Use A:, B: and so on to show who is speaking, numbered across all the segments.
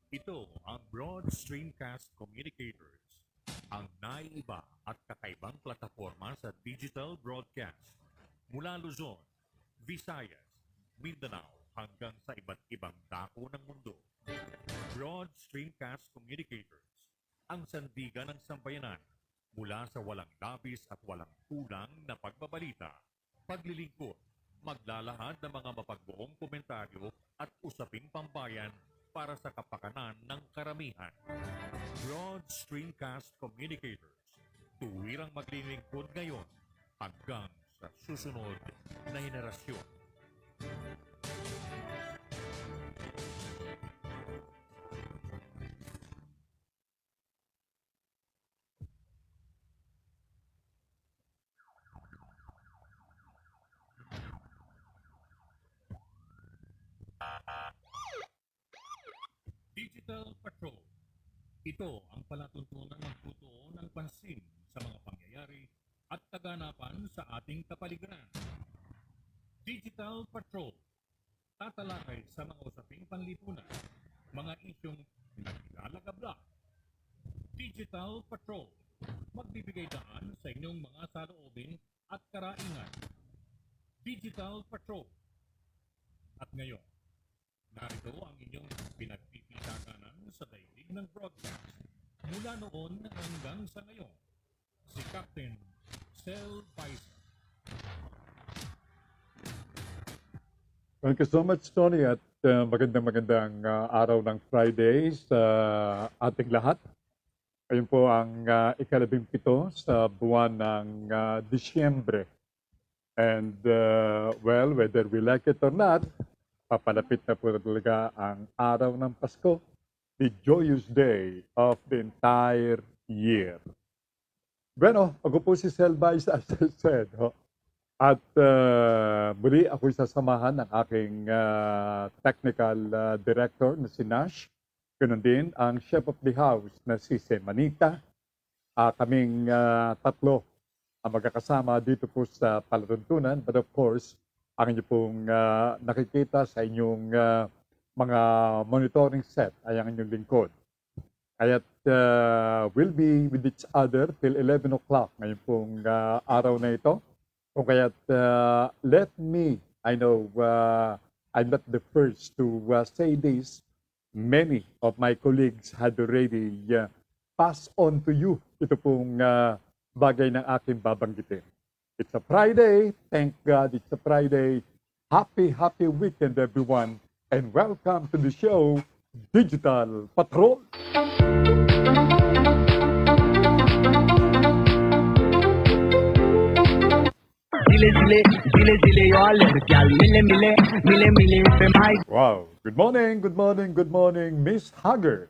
A: Ito ang Broad Streamcast Communicators, ang naiiba at kakaibang plataforma sa digital broadcast mula Luzon, Visayas, Mindanao hanggang sa iba't ibang dako ng mundo. Broad Streamcast Communicators, ang sandigan ng sambayanan mula sa walang labis at walang kulang na pagbabalita, paglilingkod, maglalahad ng mga mapagbuong komentaryo at usaping pambayan para sa kapakanan ng karamihan. Broad Streamcast Communicators, tuwirang maglilingkod ngayon hanggang sa susunod na henerasyon. Digital Patrol. Ito ang palatuntunan ng tutuo ng pansin sa mga pangyayari at kaganapan sa ating kapaligiran. Digital Patrol. Tatalakay sa mga usaping panlipunan, mga isyong pinaglalagablak. Digital Patrol. Magbibigay daan sa inyong mga saloobin at karaingan. Digital Patrol. At ngayon, narito ang inyong pinagpipitakanan sa daigdig ng broadcast. Mula noon hanggang sa ngayon, si Captain Sel Baisa.
B: Thank you so much, Tony, at magandang araw ng Friday sa ating lahat. Ayun po ang ika-17 sa buwan ng Disyembre. And well, whether we like it or not, papalapit na po talaga ang araw ng Pasko, the joyous day of the entire year. Bueno, ako po si Sel Baisa, as I said. At muli ako'y sasamahan ng aking technical director na si Nash. Ganun din ang chef of the house na si Semanita. Kaming tatlo ang magkakasama dito po sa palatuntunan. But of course, ang inyo pong nakikita sa inyong mga monitoring set ay ang inyong lingkod. Kaya't we'll be with each other till 11 o'clock ngayon pong araw na ito. Kung kaya't let me, I know I'm not the first to say this. Many of my colleagues had already passed on to you ito pong bagay ng aking babanggitin. It's a Friday. Thank God it's a Friday. Happy weekend, everyone. And welcome to the show, Digital Patrol. Wow. Good morning, Miss Hugger.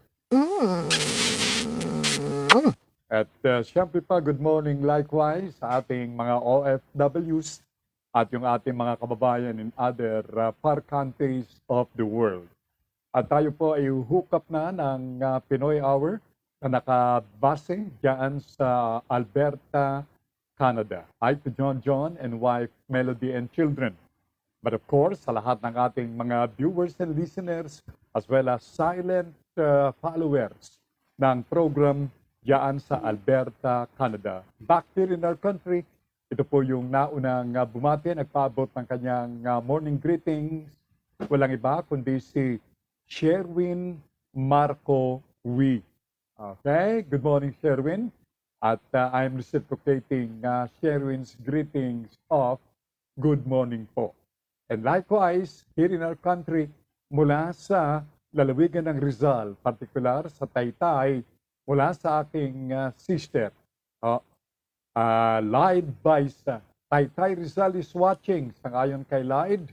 B: At syempre pa, good morning likewise sa ating mga OFWs at yung ating mga kababayan in other far countries of the world. At tayo po ay hook up na ng Pinoy Hour na nakabase dyan sa Alberta, Canada. Hi to John and wife Melody and children. But of course, sa lahat ng ating mga viewers and listeners as well as silent followers ng program diyan sa Alberta, Canada. Back here in our country, ito po yung naunang bumati, nagpaabot ng kanyang morning greetings. Walang iba kundi si Sherwin Marco Wee. Okay, good morning Sherwin. At I'm reciprocating Sherwin's greetings of good morning po. And likewise, here in our country, mula sa lalawigan ng Rizal, particular sa Taytay, mula sa aking sister, Lyde Baisa. Taytay Rizal is watching, sangayon kay Lyde.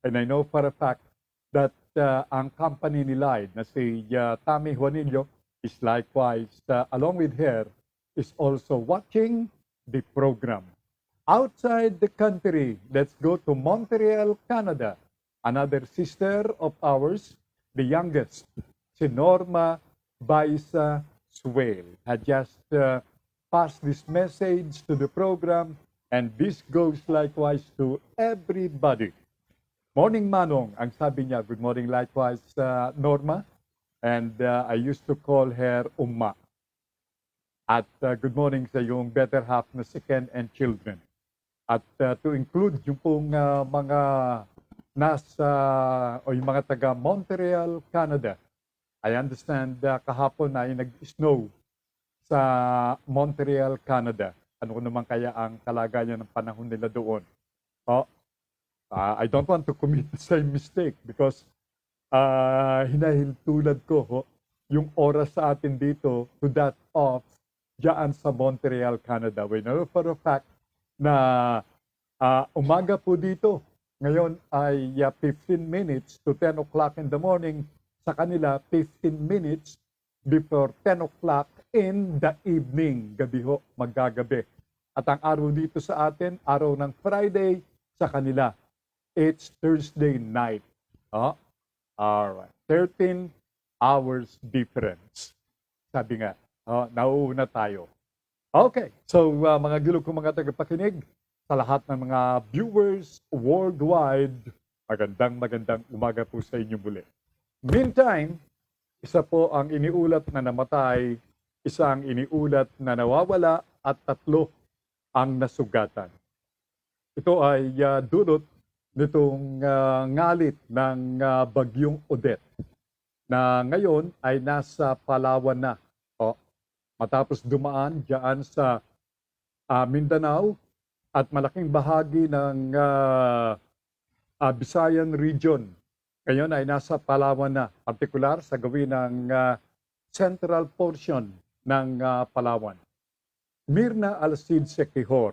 B: And I know for a fact that ang company ni Lyde, na si Tammy Juanillo, is likewise, along with her, is also watching the program. Outside the country, let's go to Montreal, Canada. Another sister of ours, the youngest, si Norma Baisa Swale, had just passed this message to the program, and this goes likewise to everybody Morning Manong, ang sabi niya. Good morning likewise, Norma. And I used to call her Umma. At good morning sa iyong better half na si Ken and children. At to include yung pong mga nasa o yung mga taga Montreal, Canada. I understand kahapon ay nag-snow sa Montreal, Canada. Ano naman kaya ang kalagayan ng panahon nila doon? Oh, I don't want to commit the same mistake because hinahil tulad ko yung oras sa atin dito to that of diyan sa Montreal, Canada. We know for a fact na umaga po dito. Ngayon ay 15 minutes to 10 o'clock in the morning. Sa kanila, 15 minutes before 10 o'clock in the evening. Gabi ho, maggagabi. At ang araw dito sa atin, araw ng Friday, sa kanila, it's Thursday night. Oh, alright. 13 hours difference. Sabi nga, nauuna tayo. Okay, so mga gilo kong mga tagapakinig, sa lahat ng mga viewers worldwide, magandang umaga po sa inyo muli. Meantime, isa po ang iniulat na namatay, isa ang iniulat na nawawala, at 3 ang nasugatan. Ito ay dulot nitong ngalit ng bagyong Odette na ngayon ay nasa Palawan na. Matapos dumaan diyan sa Mindanao at malaking bahagi ng Visayan region. Ngayon ay nasa Palawan na, partikular sa gawin ng central portion ng Palawan. Mirna Alcid Sequijor,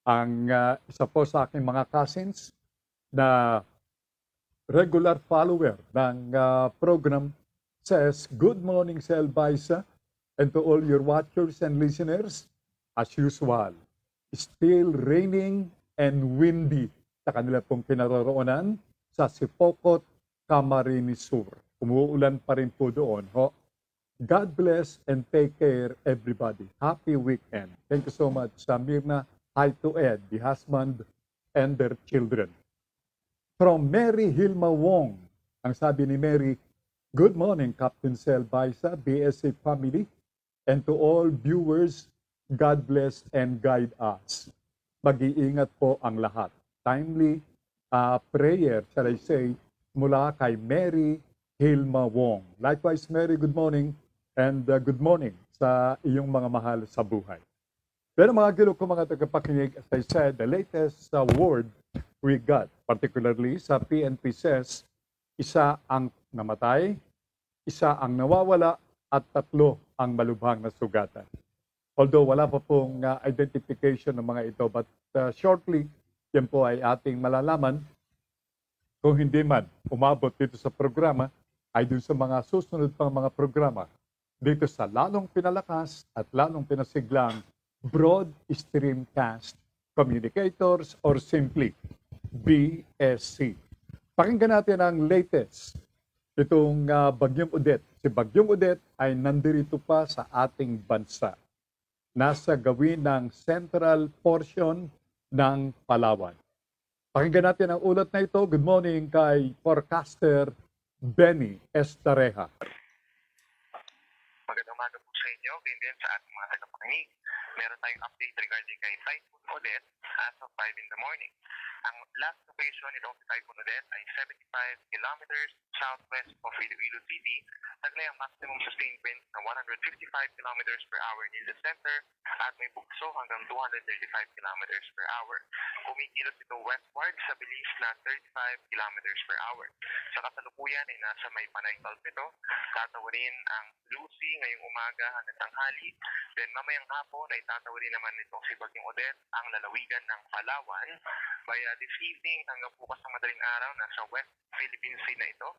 B: ang isa po sa aking mga cousins na regular follower ng program, says, good morning sa Elbaisa and to all your watchers and listeners, as usual, still raining and windy sa kanila pong kinaroroonan sa Sipocot, Camarines Sur. Umuulan pa rin po doon. God bless and take care everybody. Happy weekend. Thank you so much, Mirna. Hi to Ed, the husband, and their children. From Mary Hilma Wong, ang sabi ni Mary, good morning, Captain Sel Baisa, BSA family, and to all viewers, God bless and guide us. Mag-iingat po ang lahat. Timely prayer, shall I say, mula kay Mary Hilma Wong. Likewise, Mary, good morning and good morning sa iyong mga mahal sa buhay. Pero mga gilo ko mga tagapakinig, as I said, the latest word we got, particularly sa PNP says, isa ang namatay, isa ang nawawala, at 3 ang malubhang na sugatan. Although wala pa pong identification ng mga ito, but shortly, yan po ay ating malalaman. Kung hindi man umabot dito sa programa, ay dun sa mga susunod pang mga programa dito sa lalong pinalakas at lalong pinasiglang Broad Streamcast Communicators or simply BSC. Pakinggan natin ang latest itong Bagyong Odette. Si Bagyong Odette ay nandirito pa sa ating bansa. Nasa gawin ng central portion ng Palawan. Pakinggan natin ang ulat na ito. Good morning kay forecaster Benny Estareja.
C: Magandang umaga po sa inyo, ganyan din sa ating mga tagapakinig. Meron tayong update regarding kay Typhoon Odette as of 5 in the morning. Ang last location nitong si Typhoon Odette ay 75 kilometers southwest of Iloilo City. Taglay ang maximum sustained winds na 155 kilometers per hour near the center at may bugso hanggang 235 kilometers per hour. Kumikilos ito westward sa bilis na 35 kilometers per hour. Sa kasalukuyan ay nasa may Panay Gulf ito. Tatawarin ang Lucy ngayong umaga hanggang tanghali. Then mamayang hapon ay tatawarin naman itong si Bagyong Odette ang lalawigan ng Palawan. By this evening hanggang bukas ng madaling araw nasa West Philippine Sea na ito.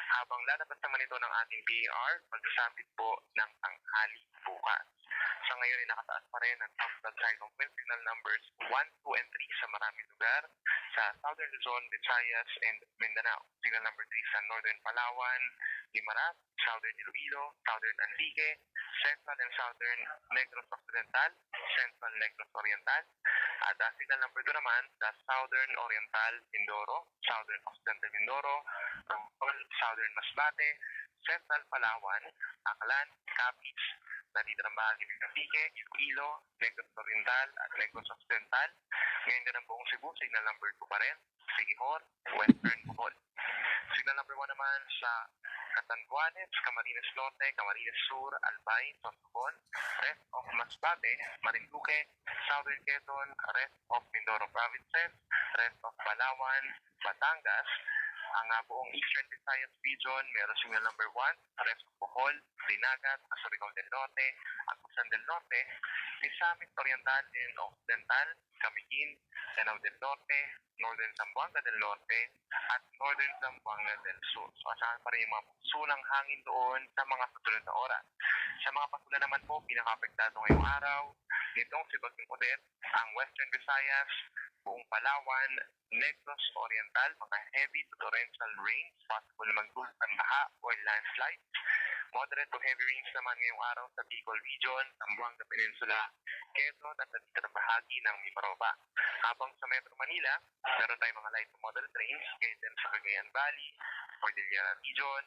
C: Habang lalabas naman ito ng ating PER, magsasabit po ng tanghali bukas. Sa ngayon ay nakataas pa rin ang tropical cyclone wind signal numbers 1, 2, and 3 sa maraming lugar sa Southern Luzon, Visayas, and Mindanao. Signal number 3 sa Northern Palawan, Guimaras, Southern Iloilo, Southern Antique, Central and Southern Negros Occidental, Central Negros Oriental, At signal number 2 naman sa Southern Oriental Mindoro, Southern Occidental Mindoro, Southern Masbate, Central Palawan, Aklan, Capiz, nandito ng bahagi ng Cavite, Iloilo, Negros Oriental at Negros Occidental. Ngayon din ang buong Cebu, signal number 2 pa rin, Siquijor, Western Bohol. Signal number 1 naman sa Catanduanes, Camarines Norte, Camarines Sur, Albay, Sorsogon, rest of Masbate, Marinduque, Southern Quezon, rest of Mindoro Provinces, rest of Palawan, Batangas, ang buong Eastern Visayas region, meron signal number 1, rest of Bohol, Dinagat, Surigao del Norte, Agusan del Norte, Misamis Oriental and Occidental, Camiguin, Lanao del Norte, Northern Zamboanga del Norte, at Northern Zamboanga del Sur. So asahan pa rin yung mga sulang hangin doon sa mga susunod na oras. Sa mga pasulan naman po, pinaka-apektado ngayong araw, nitong si Bagong Odette, ang Western Visayas, buong Palawan, Negros Oriental, mga heavy to torrential rains, possible na magdulot ng baha or landslide. Moderate to heavy rains naman ngayong araw sa Bicol Region, Zamboanga Peninsula, Quezon at sa dito bahagi ng Mimaropa. Habang sa Metro Manila, meron tayong mga light to moderate rains, ngayon din sa Cagayan Valley, Cordillera Region,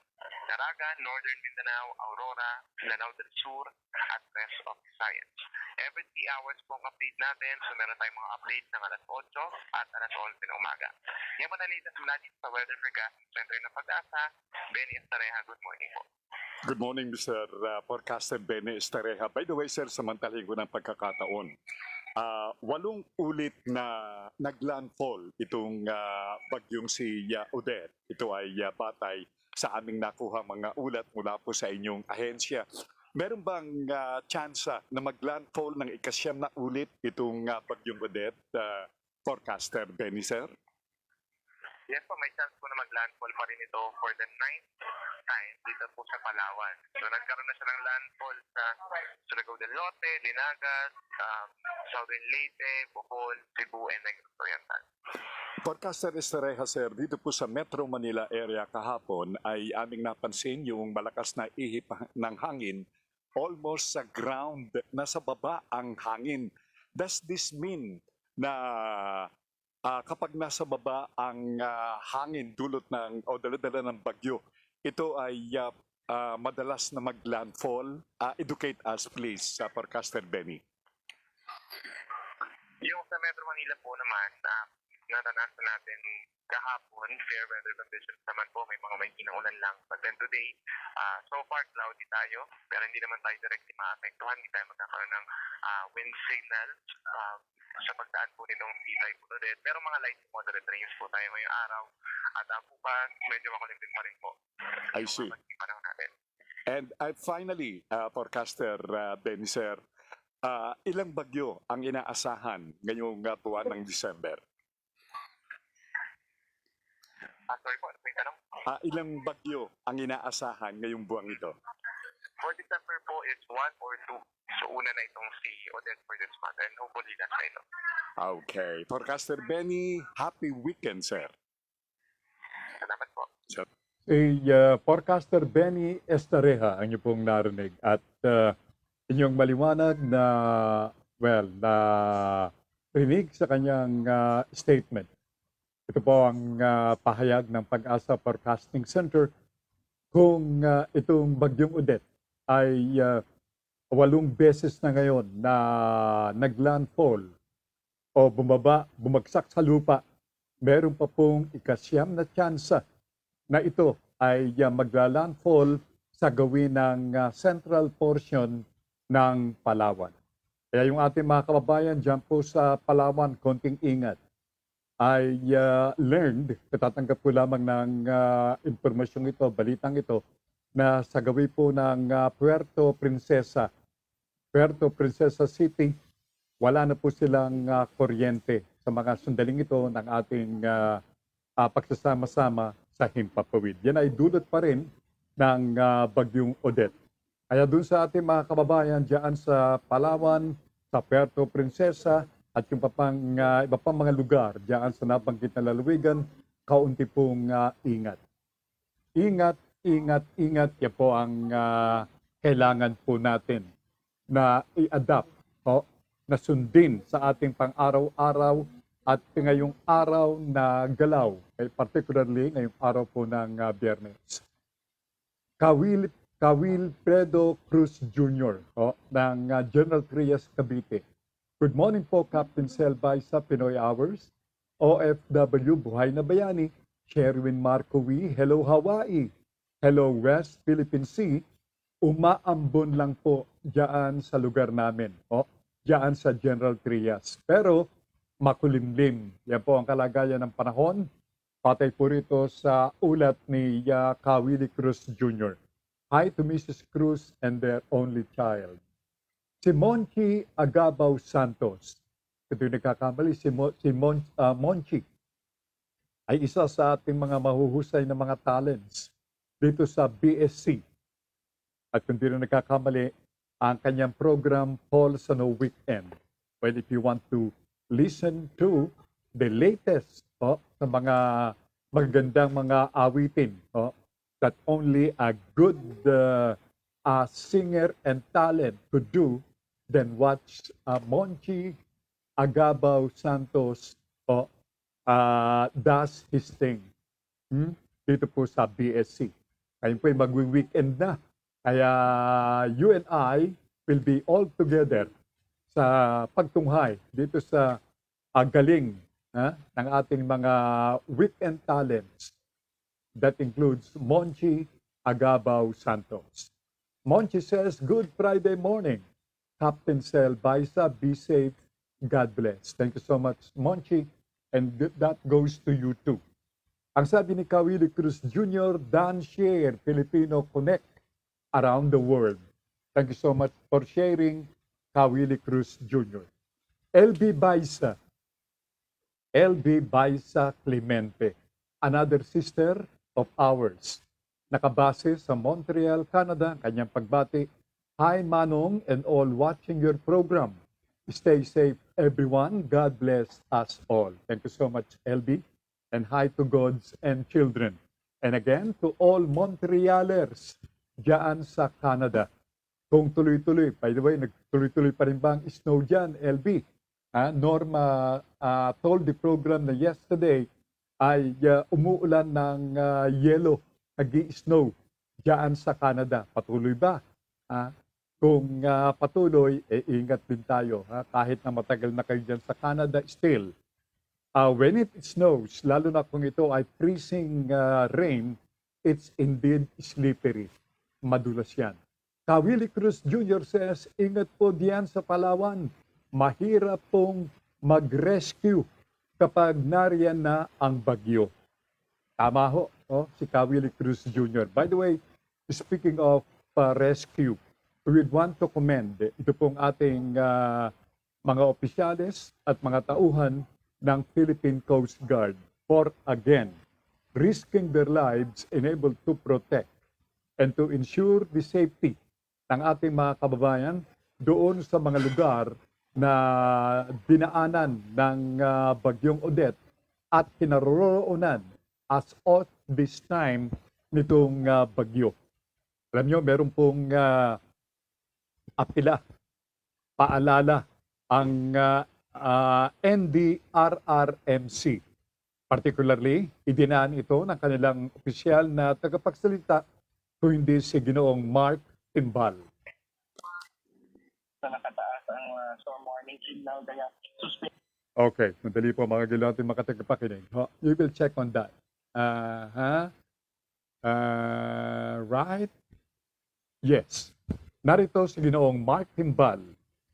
C: Caraga, Northern Mindanao, Aurora, Lanao del Sur, at rest of Visayas. Every 3 hours po ang update natin, so meron tayong mga updates ng alas 8 at alas 11 ng umaga. Yan po na latest mula dito sa Weather Forecasting Center ng Pag-asa. Benny Estareja, good morning po.
D: Good morning, Mr. Forecaster Benny Estareja. By the way, sir, samantalahin ko ng pagkakataon. 8 ulit na naglandfall itong bagyong si Odette. Ito ay batay sa aming nakuha mga ulat mula po sa inyong ahensya. Meron bang tsansa na maglandfall ng ikasyam na ulit itong bagyong Odette, Forecaster Benny, sir?
C: Yes po, may chance po na mag-landfall pa rin ito for the 9th time dito po sa Palawan. So nagkaroon na siya ng landfall sa Surigao del Norte, Dinagat, Southern Leyte, Bohol, Cebu, and Negros Oriental.
D: Forecaster Estareja, sir, dito po sa Metro Manila area kahapon ay aming napansin yung malakas na ihip ng hangin almost sa ground, nasa baba ang hangin. Does this mean na kapag nasa baba ang hangin dulot ng o dala-dala ng bagyo, ito ay madalas na mag-landfall? Educate us please, Forecaster Benny.
C: Yung sa Metro Manila po naman, naranasan natin kahapon, fair weather conditions naman po, may mga may kinaulan lang. But then today, so far cloudy tayo, pero hindi naman tayo directly maapektuhan, hindi tayo magkakaroon ng wind signals sa pagdaan po nitong Typhoon Odette. Pero mga light to moderate rains po tayo ngayong araw. At bukas, medyo makulimlim pa rin po.
D: I see.
C: Panahon natin.
D: And finally, Forecaster Benny, sir, ilang bagyo ang inaasahan ngayong buwan ng December?
C: Sorry po, may tanong?
D: Ilang bagyo ang inaasahan ngayong buwang ito?
C: For December po, it's 1 or 2. So una na itong si Odette for this month and hopefully last na ito.
D: Okay. Forecaster Benny, happy weekend, sir.
C: Salamat po.
D: Sir.
B: Si Forecaster Benny Estareja ang inyong pong narinig at inyong maliwanag na, na rinig sa kanyang statement. Ito po ang pahayag ng Pag-asa Forecasting Center kung itong bagyong Odette ay 8 beses na ngayon na naglandfall o bumagsak sa lupa. Meron pa pong ikasyam na tsansa na ito ay maglalandfall sa gawin ng central portion ng Palawan. Kaya yung ating mga kababayan dyan po sa Palawan, konting ingat. I learned, katatanggap ko lamang ng impormasyong ito, balitang ito, na sa gawi po ng Puerto Princesa City, wala na po silang kuryente sa mga sandaling ito ng ating pagsasama-sama sa Himpapawid. Yan ay dulot pa rin ng bagyong Odette. Kaya dun sa ating mga kababayan dyan sa Palawan, sa Puerto Princesa, at yung iba pang mga lugar diyan sa nabanggit na lalawigan, kaunti pong ingat. Ingat. Yan po ang kailangan po natin na i-adapt na sundin sa ating pang-araw-araw at ngayong araw na galaw, particularly ngayong araw po ng Biyernes. Kawilfredo Cruz Jr. Ng General Trias Cavite. Good morning po, Captain Selbay sa Pinoy Hours. OFW Buhay na Bayani, Sherwin Marcowi, hello Hawaii, hello West Philippine Sea, umaambon lang po diyan sa lugar namin, diyan sa General Trias. Pero makulimlim, yan po ang kalagayan ng panahon, patay po rito sa ulat ni Kawili Cruz Jr. Hi to Mrs. Cruz and their only child. Si Monchi Agabaw Santos. Ito yung nagkakamali, Monchi ay isa sa ating mga mahuhusay na mga talents dito sa BSC. At kung di na nagkakamali, ang kanyang program falls on a weekend. Well, if you want to listen to the latest sa mga magagandang mga awitin that only a good singer and talent could do, then watch Monchi Agabaw Santos does his thing dito po sa BSC. Ngayon po ay mag-weekend na. Kaya you and I will be all together sa pagtunghay dito sa galing ng ating mga weekend talents. That includes Monchi Agabaw Santos. Monchi says, Good Friday morning. Captain Sel Baisa, be safe. God bless. Thank you so much, Monchi. And that goes to you too. Ang sabi ni Kawili Cruz Jr., Dan share Filipino Connect around the world. Thank you so much for sharing, Kawili Cruz Jr. LB Baisa Clemente, another sister of ours. Nakabase sa Montreal, Canada, kanyang pagbati. Hi Manong and all watching your program. Stay safe, everyone. God bless us all. Thank you so much, LB. And hi to gods and children. And again, to all Montrealers dyan sa Canada. Kung tuloy-tuloy, by the way, nagtuloy-tuloy pa rin ba ang snow dyan, LB? Norma told the program na yesterday ay umuulan ng yellow, nag-i-snow dyan sa Canada. Patuloy ba? Kung patuloy, ingat din tayo. Kahit na matagal na kayo dyan sa Canada, still, when it snows, lalo na kung ito ay freezing rain, it's indeed slippery. Madulas yan. Kawili Cruz Jr. says, ingat po diyan sa Palawan. Mahirap pong mag-rescue kapag nariyan na ang bagyo. Tama ho, si Kawili Cruz Jr. By the way, speaking of rescue, we would want to commend ito pong ating mga opisyales at mga tauhan ng Philippine Coast Guard for again risking their lives and able to protect and to ensure the safety ng ating mga kababayan doon sa mga lugar na dinaanan ng Bagyong Odette at kinaroroonan as of this time nitong bagyo. Alam nyo, meron pong paalala ang NDRRMC. Particularly, idinaan ito ng kanilang opisyal na tagapagsalita kung hindi si Ginoong Mark Timbal.
C: Sa nakataas ang storm warning signal, kaya suspend.
B: Okay, madali po mga gilo natin makatagapakinig. You will check on that. Right? Yes. Narito si Ginoong Mark Timbal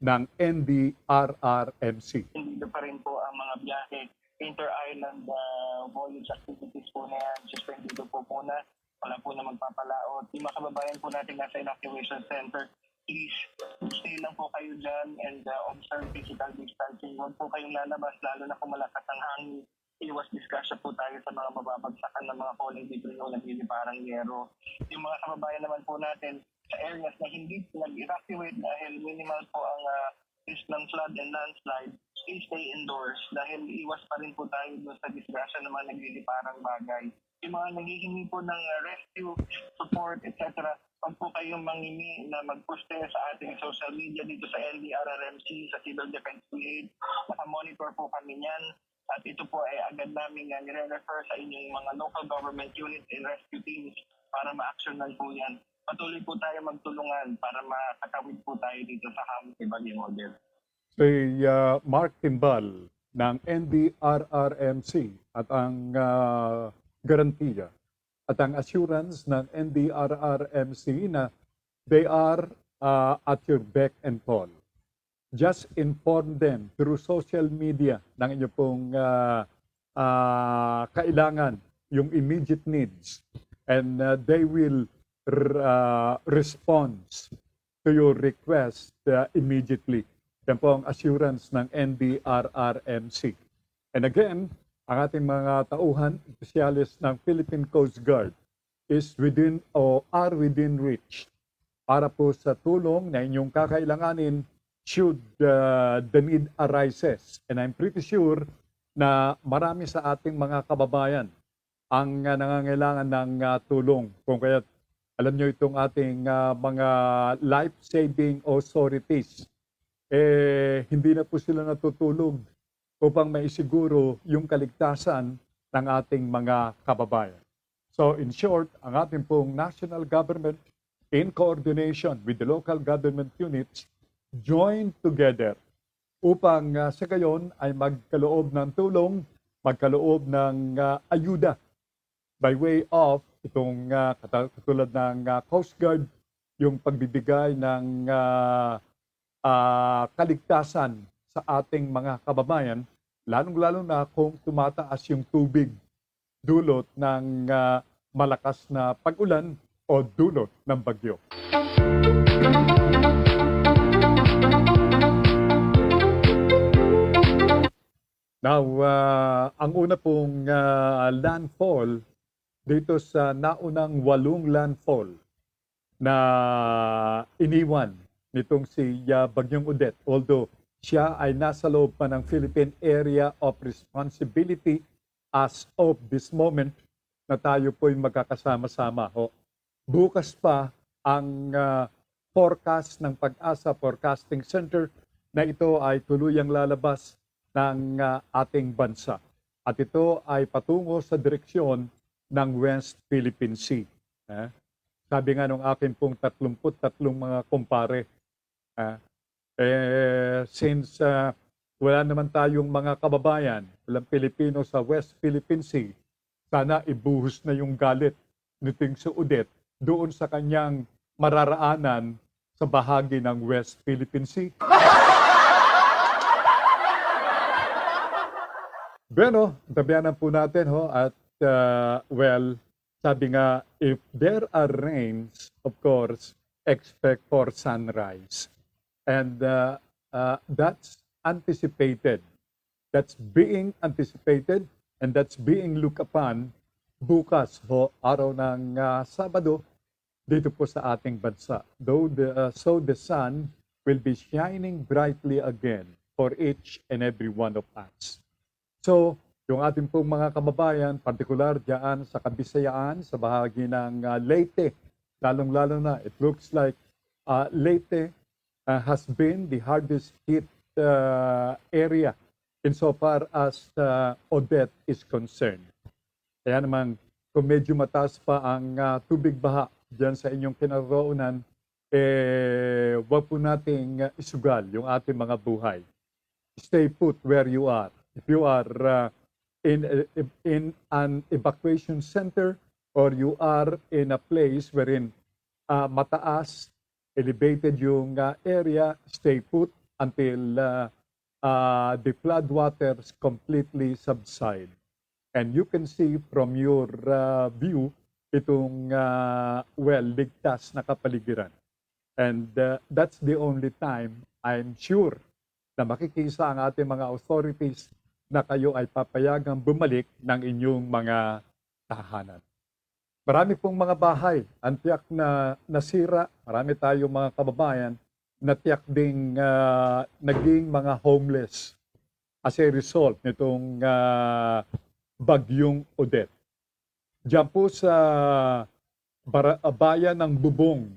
B: ng NDRRMC.
C: Hindi pa rin po ang mga biyahe, inter-island voyage activities po na yan, suspendido po muna. Wala po na magpapalaot. Yung mga kababayan po natin nasa evacuation center, please stay lang po kayo dyan and observe physical distancing. Huwag po kayong lalabas, lalo na kung malakas ang hangin. Iwas discussion po tayo sa mga mababagsakan ng mga falling debris o nagliliparang yero. Yung mga kababayan naman po natin sa areas na hindi nag-evacuate dahil minimal po ang risk ng flood and landslide, please stay indoors dahil iwas pa rin po tayo doon sa disgrasya ng mga nagliliparang bagay.
E: yung mga naghihingi po ng rescue, support, etc. Huwag po kayong mangimi na mag-poste sa ating social media dito sa NDRRMC, sa Civil Defense PH. Makamonitor po kami niyan. At ito po ay agad namin nire-refer sa inyong mga local government units and rescue teams para ma-actionan po yan. Patuloy po tayo magtulungan para makatawid po tayo dito sa hamon ni Bagyong Odette.
B: Si Mark Timbal ng NDRRMC at ang garantiya at ang assurance ng NDRRMC na they are at your beck and call. Just inform them through social media ng inyo pong kailangan, yung immediate needs, and they will respond to your request immediately. Yan po ang assurance ng NDRRMC. And again, ang ating mga tauhan, opisyalis ng Philippine Coast Guard is within or are within reach para po sa tulong na inyong kakailanganin should the need arises. And I'm pretty sure na marami sa ating mga kababayan ang nangangailangan ng tulong. Kung kaya alam nyo itong ating mga life-saving authorities, hindi na po sila natutulog upang maisiguro yung kaligtasan ng ating mga kababayan. So in short, ang ating pong national government in coordination with the local government units join together upang sa gayon ay magkaloob ng tulong, magkaloob ng ayuda by way of itong katulad ng Coast Guard, yung pagbibigay ng kaligtasan sa ating mga kababayan, lalong-lalo na kung tumataas yung tubig dulot ng malakas na pag-ulan o dulot ng bagyo. Now, ang una pong landfall dito sa naunang 8 landfall na iniwan nitong si Bagyong Odette, although siya ay nasa loob pa ng Philippine Area of Responsibility as of this moment na tayo po'y magkakasama-sama. Bukas pa ang forecast ng Pag-asa Forecasting Center na ito ay tuluyang lalabas ng ating bansa. At ito ay patungo sa direksyon ng West Philippine Sea. Sabi nga nung akin pong 33 mga kumpare, since wala naman tayong mga kababayan, walang Pilipino sa West Philippine Sea, sana ibuhos na yung galit niting si Odette doon sa kanyang mararaanan sa bahagi ng West Philippine Sea. Pero, tabianan po natin at well, sabi nga, if there are rains, of course, expect for sunrise. And that's anticipated. That's being anticipated and that's being looked upon bukas araw ng Sabado dito po sa ating bansa. So the sun will be shining brightly again for each and every one of us. So, yung ating pong mga kababayan, partikular diyan sa Kabisayaan, sa bahagi ng Leyte, lalong-lalo na, it looks like Leyte has been the hardest hit area insofar as Odette is concerned. Kaya naman, kung medyo mataas pa ang tubig baha diyan sa inyong kinaroonan, wag po nating isugal yung ating mga buhay. Stay put where you are. If you are in an evacuation center or you are in a place wherein mataas, elevated yung area, stay put until the flood waters completely subside. And you can see from your view itong ligtas na kapaligiran. And that's the only time I'm sure na makikisa ang ating mga authorities na kayo ay papayagang bumalik ng inyong mga tahanan. Marami pong mga bahay ang tiyak na nasira. Marami tayong mga kababayan na tiyak ding naging mga homeless as a result nitong Bagyong Odette. Diyan po sa bayan ng Bubong,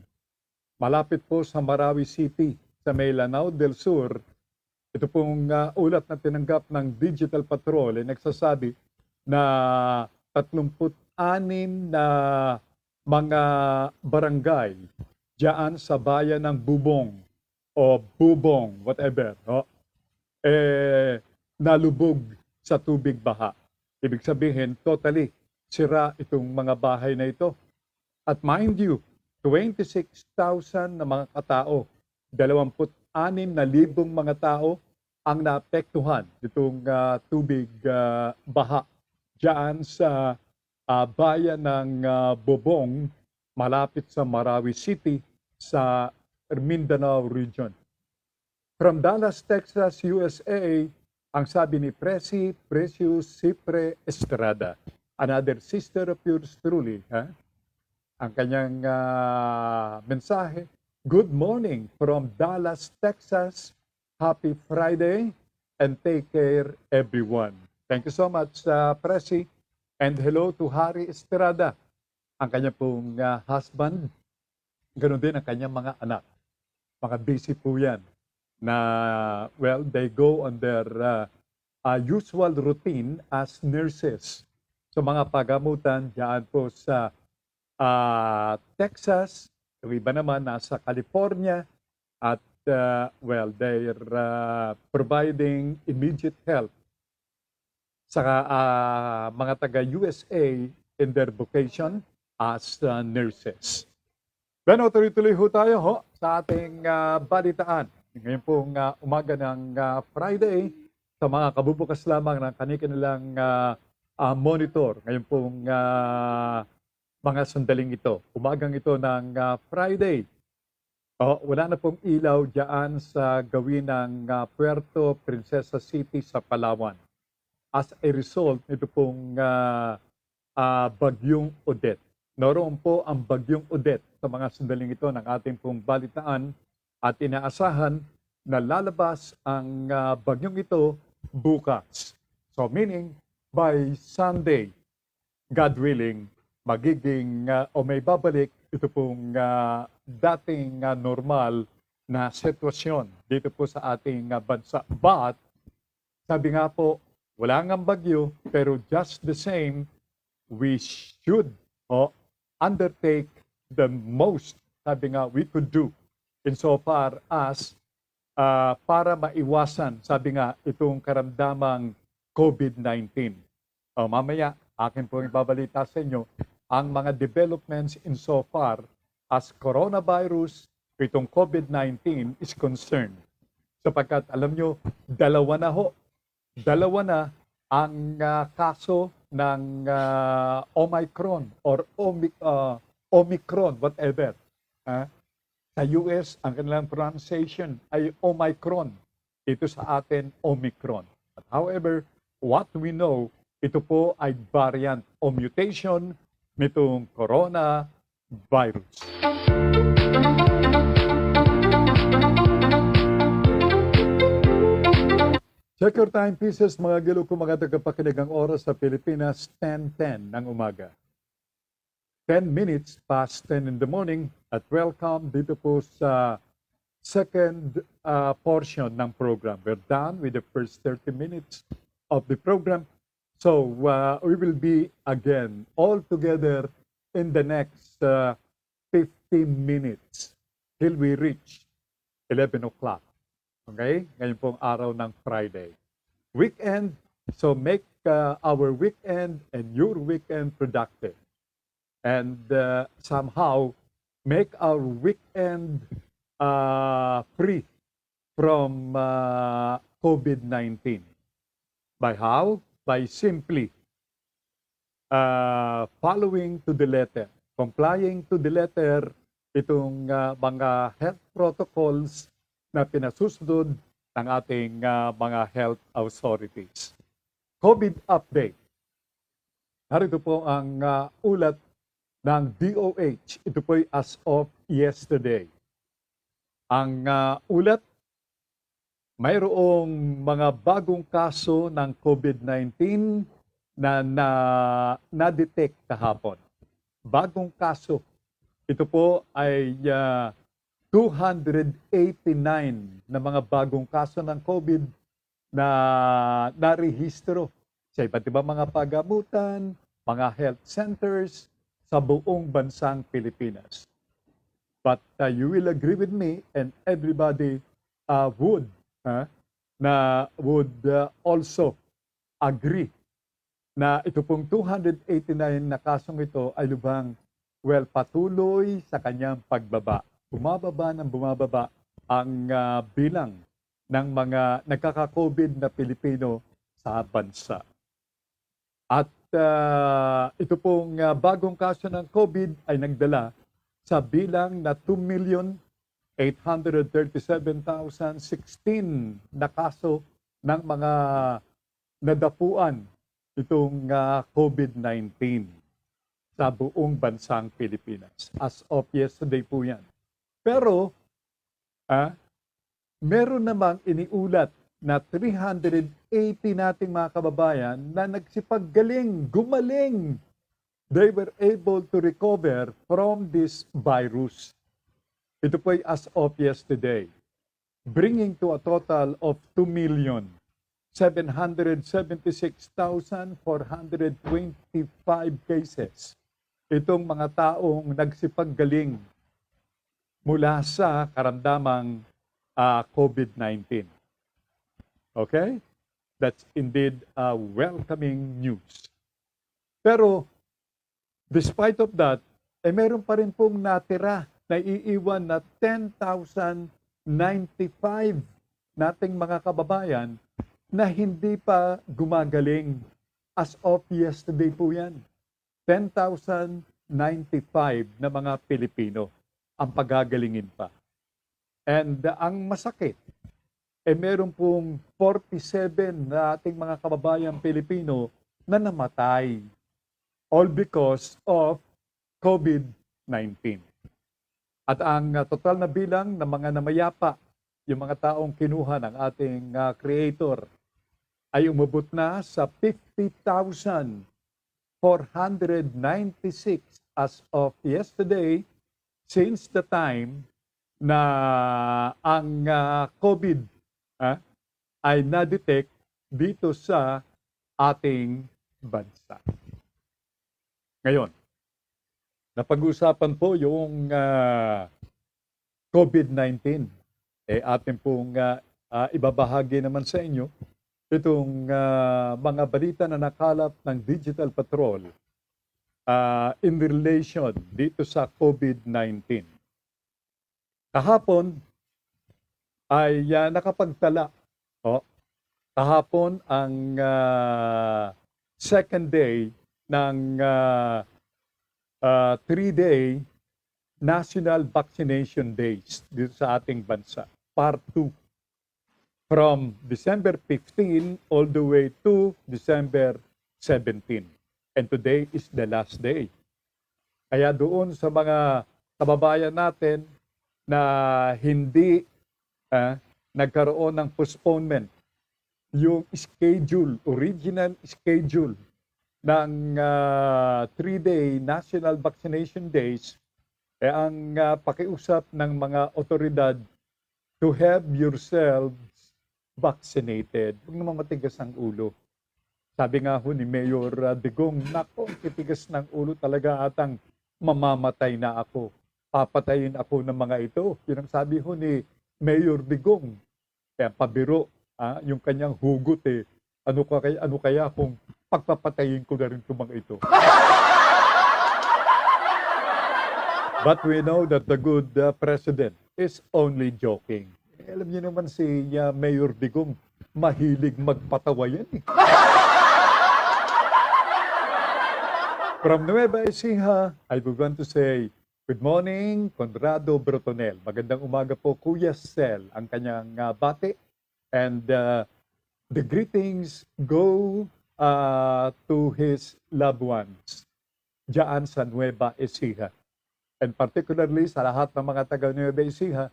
B: malapit po sa Marawi City, sa may Lanao del Sur. Ito pong ulat na tinanggap ng Digital Patrol ay nagsasabi na 36 na mga barangay diyan sa bayan ng Bubong o Bubong, whatever, no? Nalubog sa tubig baha. Ibig sabihin, totally sira itong mga bahay na ito. At mind you, 26,000 na mga katao, 26,000 mga tao ang naapektuhan nitong tubig baha diyan sa bayan ng Bobong, malapit sa Marawi City sa Mindanao region. From Dallas, Texas, USA, ang sabi ni Precious Cipre Estrada, another sister of yours truly, ang kanyang mensahe, "Good morning from Dallas, Texas. Happy Friday and take care everyone." Thank you so much, Presi. And hello to Harry Estrada, ang kanyang pong husband. Ganon din ang kanyang mga anak. Mga busy po yan na, well, they go on their usual routine as nurses. So mga pagamutan diyan po sa Texas, yung iba naman nasa California, at well, they're providing immediate help sa mga taga-USA in their vocation as nurses. Bueno, tuloy-tuloy ho tayo sa ating balitaan. Ngayon pong umaga ng Friday, sa mga kabubukas lamang ng kanilang monitor. Ngayon pong mga sandaling ito. Umagang ito ng Friday. Wala na pong ilaw diyan sa gawin ng Puerto Princesa City sa Palawan. As a result, ito pong bagyong Odette. Naroon po ang bagyong Odette sa mga sandaling ito ng ating pong balitaan at inaasahan na lalabas ang bagyong ito bukas. So meaning, by Sunday, God willing, magiging o may babalik ito pong dating normal na sitwasyon dito po sa ating bansa. But, sabi nga po, wala ngang bagyo, pero just the same, we should undertake the most, sabi nga, we could do insofar as para maiwasan, sabi nga, itong karamdamang COVID-19. Mamaya, akin po ibabalita sa inyo ang mga developments insofar as coronavirus, itong COVID-19 is concerned. Sapagkat alam nyo, dalawa na ang kaso ng Omicron or Omicron, whatever. Sa US, ang kanilang pronunciation ay Omicron. Ito sa atin, Omicron. But however, what we know, ito po ay variant o mutation nitong coronavirus. Check your time pieces, mga gilo ko, mga tagapakinig. Ang oras sa Pilipinas, 10:10 ng umaga. 10 minutes past 10 in the morning at welcome dito po sa second portion ng program. We're done with the first 30 minutes of the program. So we will be again all together in the next 50 minutes till we reach 11 o'clock. Okay? Ngayon pong araw ng Friday. Weekend, so make our weekend and your weekend productive. And somehow make our weekend free from COVID-19. By how? By simply following to the letter, complying to the letter itong mga health protocols na pinasusunod ng ating mga health authorities. COVID update. Narito po ang ulat ng DOH. Ito po ay as of yesterday. Ang ulat, mayroong mga bagong kaso ng COVID-19 na-detect kahapon. Bagong kaso. Ito po ay 289 na mga bagong kaso ng COVID na narehistro sa iba't ibang mga pagamutan, mga health centers sa buong bansang Pilipinas. But you will agree with me and everybody would also agree na ito pong 289 na kasong ito ay lubhang patuloy sa kanyang pagbaba. Bumababa ng bumababa ang bilang ng mga nagkaka-COVID na Pilipino sa bansa. At ito pong bagong kaso ng COVID ay nagdala sa bilang na 2,837,016 na kaso ng mga nadapuan itong COVID-19 sa buong bansang Pilipinas. As of yesterday po yan. Pero, meron namang iniulat na 380 nating mga kababayan na nagsipaggaling, gumaling. They were able to recover from this virus. Ito po ay as of yesterday, bringing to a total of 2,776,425 cases. Itong mga taong nagsipaggaling mula sa karamdamang COVID-19. Okay? That's indeed welcoming news. Pero, despite of that, meron pa rin pong natira na iiwan na 10,095 nating mga kababayan na hindi pa gumagaling. As of yesterday po yan. 10,095 na mga Pilipino ang pagagalingin pa. And ang masakit, meron pong 47 na ating mga kababayan Pilipino na namatay. All because of COVID-19. At ang total na bilang ng mga namayapa, yung mga taong kinuha ng ating creator, ay umabot na sa 50,496 as of yesterday, since the time na ang COVID ay na-detect dito sa ating bansa. Ngayon, napag-usapan po yung COVID-19. Atin pong ibabahagi naman sa inyo itong mga balita na nakalap ng Digital Patrol in relation dito sa COVID-19. Kahapon ay nakapagtala. Kahapon ang second day ng 3-day National Vaccination Days dito sa ating bansa. Part 2. From December 15 all the way to December 17. And today is the last day. Kaya doon sa mga kababayan natin na hindi nagkaroon ng postponement, yung schedule, original schedule ng 3-day National Vaccination Days, ang pakiusap ng mga otoridad to have yourselves vaccinated. Huwag naman matigas ang ulo. Sabi nga ho ni Mayor Digong, nako, titigas ng ulo talaga atang mamamatay na ako. Papatayin ako ng mga ito. Yun ang sabi ho ni Mayor Digong. Kaya pabiro, yung kanyang hugot ano kaya kung pagpapatayin ko na rin itong mga ito. But we know that the good president is only joking. Alam niyo naman si Mayor Digong, mahilig magpatawa yan From Nueva Ecija, I would want to say, good morning, Conrado Brotonel. Magandang umaga po, Kuya Sel, ang kanyang bate. And the greetings go to his loved ones diyan sa Nueva Ecija. And particularly sa lahat ng mga taga Nueva Ecija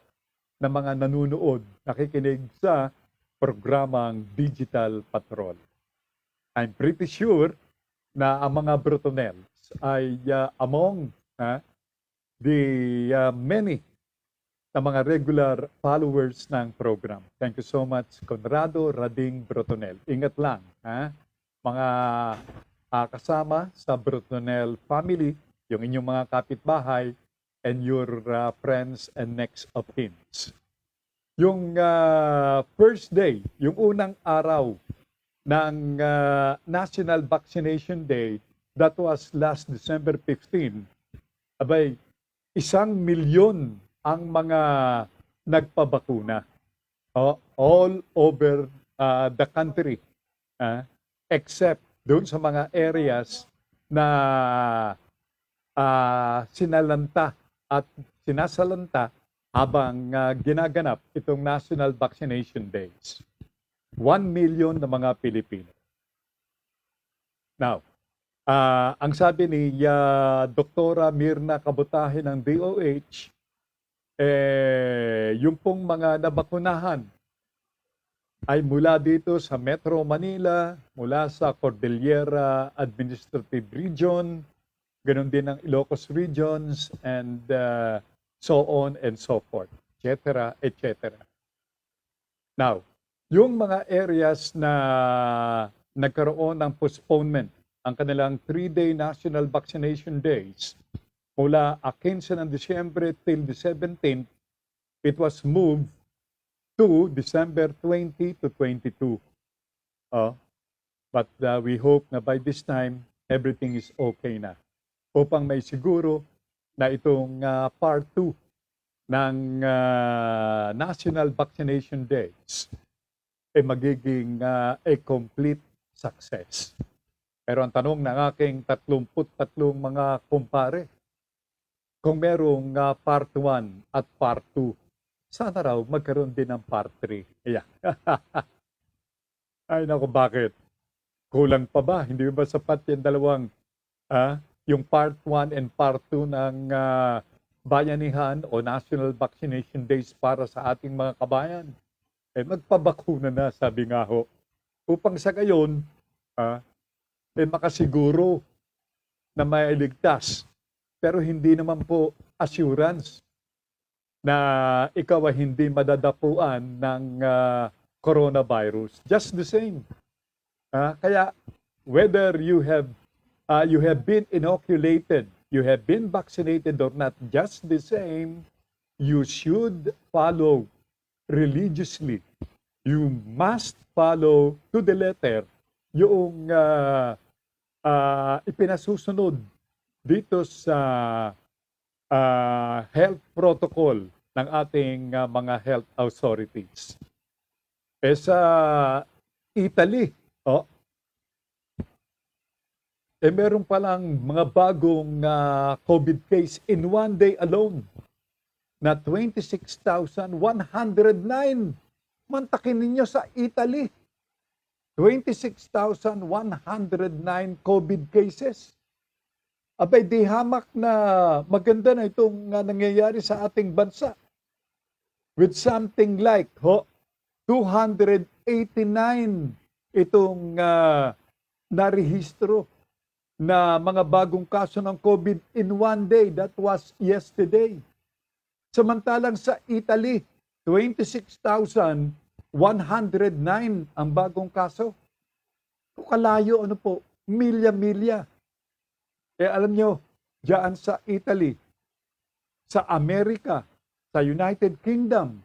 B: na mga nanunood, nakikinig sa programang Digital Patrol. I'm pretty sure na ang mga Brutonels ay among the many na mga regular followers ng program. Thank you so much, Conrado Rading Brutonel. Ingat lang, mga kasama sa Brutonel family, yung inyong mga kapitbahay, and your friends and next of kins. Yung first day, yung unang araw ng National Vaccination Day, that was last December 15, abay, 1,000,000 ang mga nagpabakuna all over the country, except doon sa mga areas na sinalanta at sinasalanta habang ginaganap itong National Vaccination Days. 1,000,000 na mga Pilipino. Now, ang sabi ni Doktora Mirna Kabutahe ng DOH, yung pong mga nabakunahan ay mula dito sa Metro Manila, mula sa Cordillera Administrative Region, ganun din ang Ilocos Regions, and so on and so forth, etc., etc. Now, yung mga areas na nagkaroon ng postponement, ang kanilang 3-day National Vaccination Days, mula 15 ng Disyembre till the 17th, it was moved to December 20 to 22. But we hope na by this time, everything is okay na. Upang may siguro na itong part 2 ng National Vaccination Days ay magiging a complete success. Pero ang tanong ng aking 33 mga kumpare, kung merong part 1 at part 2, sana raw magkaroon din ng part 3. Ayan. Ay naku, bakit? Kulang pa ba? Hindi ba sapat yung dalawang, yung part 1 and part 2 ng bayanihan o National Vaccination Days para sa ating mga kabayan? Magpabakuna na, sabi nga ho. Upang sa gayon, makasiguro na may ligtas. Pero hindi naman po assurance na ikaw ay hindi madadapuan ng coronavirus. Just the same. Kaya whether you have been inoculated, you have been vaccinated or not, just the same, you should follow religiously. You must follow to the letter yung ipinasusunod dito sa health protocol ng ating mga health authorities. Sa Italy, meron palang mga bagong COVID case in one day alone na 26,109. Mantakin ninyo sa Italy. 26,109 COVID cases. Abay, di hamak na maganda na itong nangyayari sa ating bansa. With something like 289 itong narehistro na mga bagong kaso ng COVID in one day. That was yesterday. Samantalang sa Italy, 26,109 ang bagong kaso. Kalayo, milya-milya. Alam nyo, diyan sa Italy, sa Amerika, sa United Kingdom,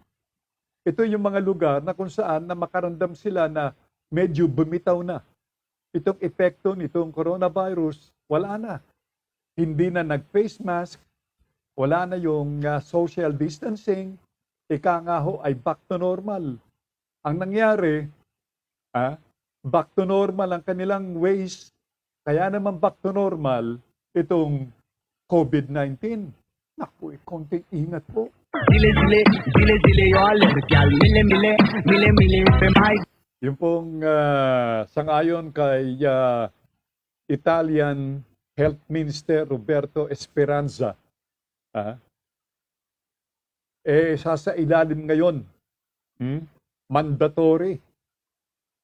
B: ito yung mga lugar na kung saan na makarandam sila na medyo bumitaw na. Itong epekto nitong coronavirus, wala na. Hindi na nag-face mask, wala na yung social distancing, ika nga ho ay back to normal. Ang nangyari, back to normal ang kanilang ways. Kaya naman back to normal itong COVID-19. Naku, konting ingat po. Yung pong sangayon kay Italian Health Minister Roberto Speranza, sasailalim ngayon, mandatory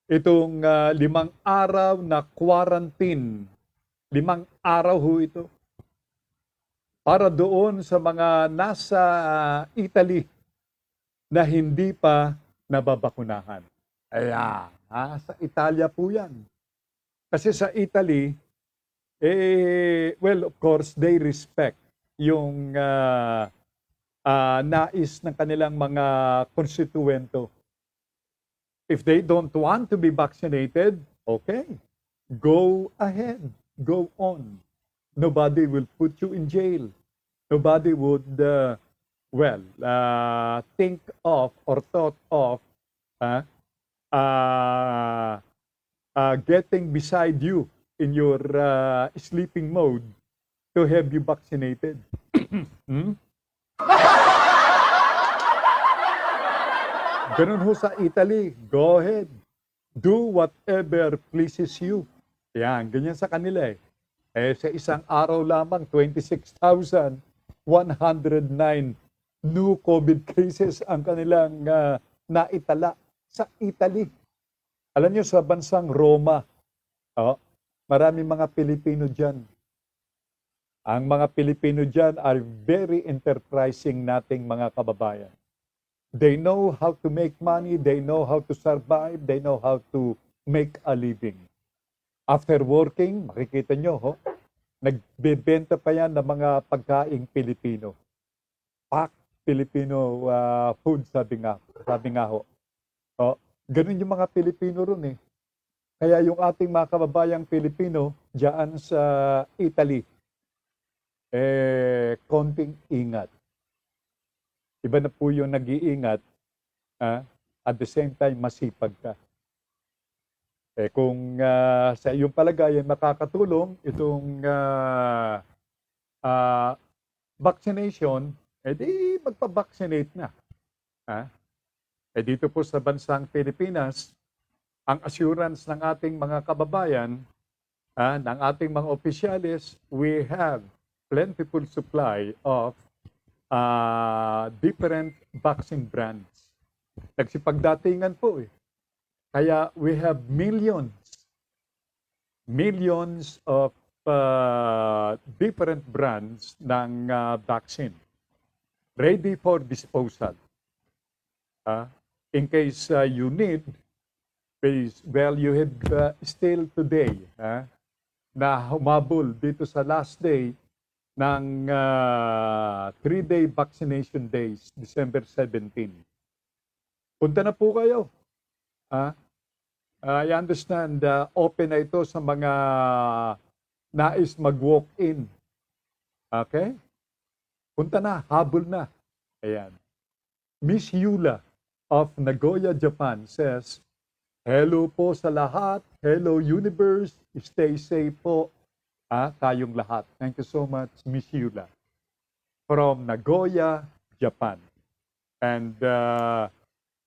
B: itong 5 araw na quarantine 5 araw ho ito. Para doon sa mga nasa Italy na hindi pa nababakunahan. Ayan, sa Italia po yan. Kasi sa Italy, well, of course, they respect yung nais ng kanilang mga konstituento. If they don't want to be vaccinated, okay, go ahead, go on. Nobody will put you in jail. Nobody would, think of or thought of getting beside you in your sleeping mode to have you vaccinated. Ganun ho sa Italy. Go ahead. Do whatever pleases you. Yan, ganyan sa kanila eh. Sa isang araw lamang, 26,109 new COVID cases ang kanilang naitala sa Italy. Alam niyo, sa bansang Roma, maraming mga Pilipino dyan. Ang mga Pilipino dyan are very enterprising nating mga kababayan. They know how to make money, they know how to survive, they know how to make a living. After working, makikita nyo, nagbebenta pa yan ng mga pagkaing Pilipino. Pack Filipino food, sabi nga ho. Ganun yung mga Pilipino ron eh. Kaya yung ating mga kababayang Pilipino diyan sa Italy, konting ingat. Iba na po yung nag-iingat, at the same time masipag ka. Kung sa iyong palagayan makakatulong itong vaccination, di magpa-vaccinate na. Dito po sa bansang Pilipinas, ang assurance ng ating mga kababayan, ng ating mga opisyalis, we have plentiful supply of different vaccine brands. Nagsipagdatingan po eh. Kaya we have millions of different brands ng vaccine ready for disposal. In case you need, well, you have still today na humabol dito sa last day ng 3-day vaccination days, December 17. Punta na po kayo. I understand open na ito sa mga nais mag-walk-in. Okay? Punta na, habol na. Ayan. Miss Yula of Nagoya, Japan says, hello po sa lahat. Hello universe. Stay safe po. Tayong lahat. Thank you so much, Miss Yula. From Nagoya, Japan. And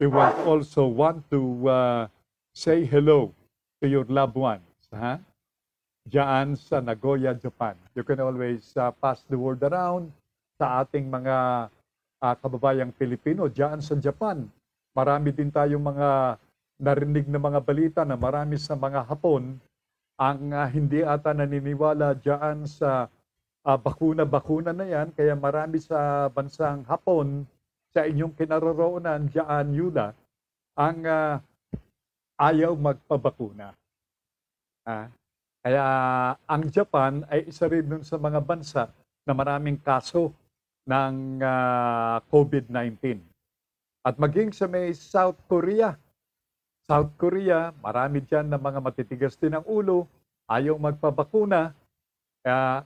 B: we will also want to say hello to your loved ones. Diyan sa Nagoya, Japan. You can always pass the word around sa ating mga kababayang Pilipino diyan sa Japan. Marami din tayong mga narinig na mga balita na marami sa mga Hapon ang hindi ata naniniwala diyan sa bakuna-bakuna na yan. Kaya marami sa bansang Hapon, sa inyong kinaroroonan diyan, Yula, ang ayaw magpabakuna. Kaya ang Japan ay isa rin dun sa mga bansa na maraming kaso ng COVID-19. At maging sa may South Korea, marami dyan na mga matitigas din ang ulo, ayaw magpabakuna,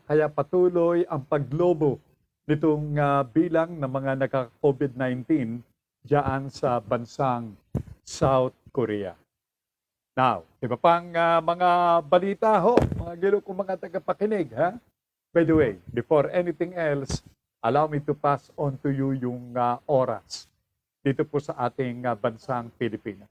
B: kaya patuloy ang paglobo nitong bilang ng mga nagka-COVID-19 dyan sa bansang South Korea. Now, iba pang mga balita ho, mga gilo kong mga tagapakinig, By the way, before anything else, allow me to pass on to you yung oras dito po sa ating bansang Pilipinas.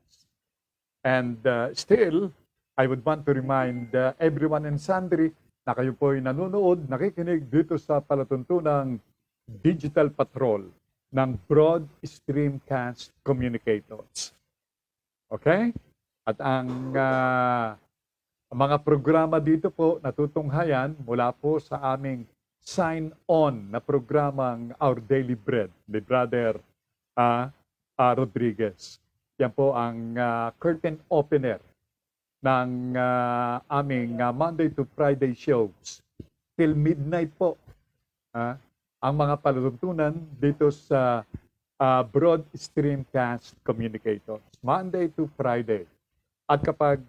B: And still, I would want to remind everyone and sundry na kayo po ay nanonood, nakikinig dito sa palatuntunang Digital Patrol ng Broad Streamcast Communicators. Okay? At ang Ang mga programa dito po natutunghayan mula po sa aming sign-on na programang Our Daily Bread ni Brother Rodriguez. Yan po ang curtain opener ng aming Monday to Friday shows. Till midnight po ang mga palutuntunan dito sa Broad Streamcast Communicators. Monday to Friday. At kapag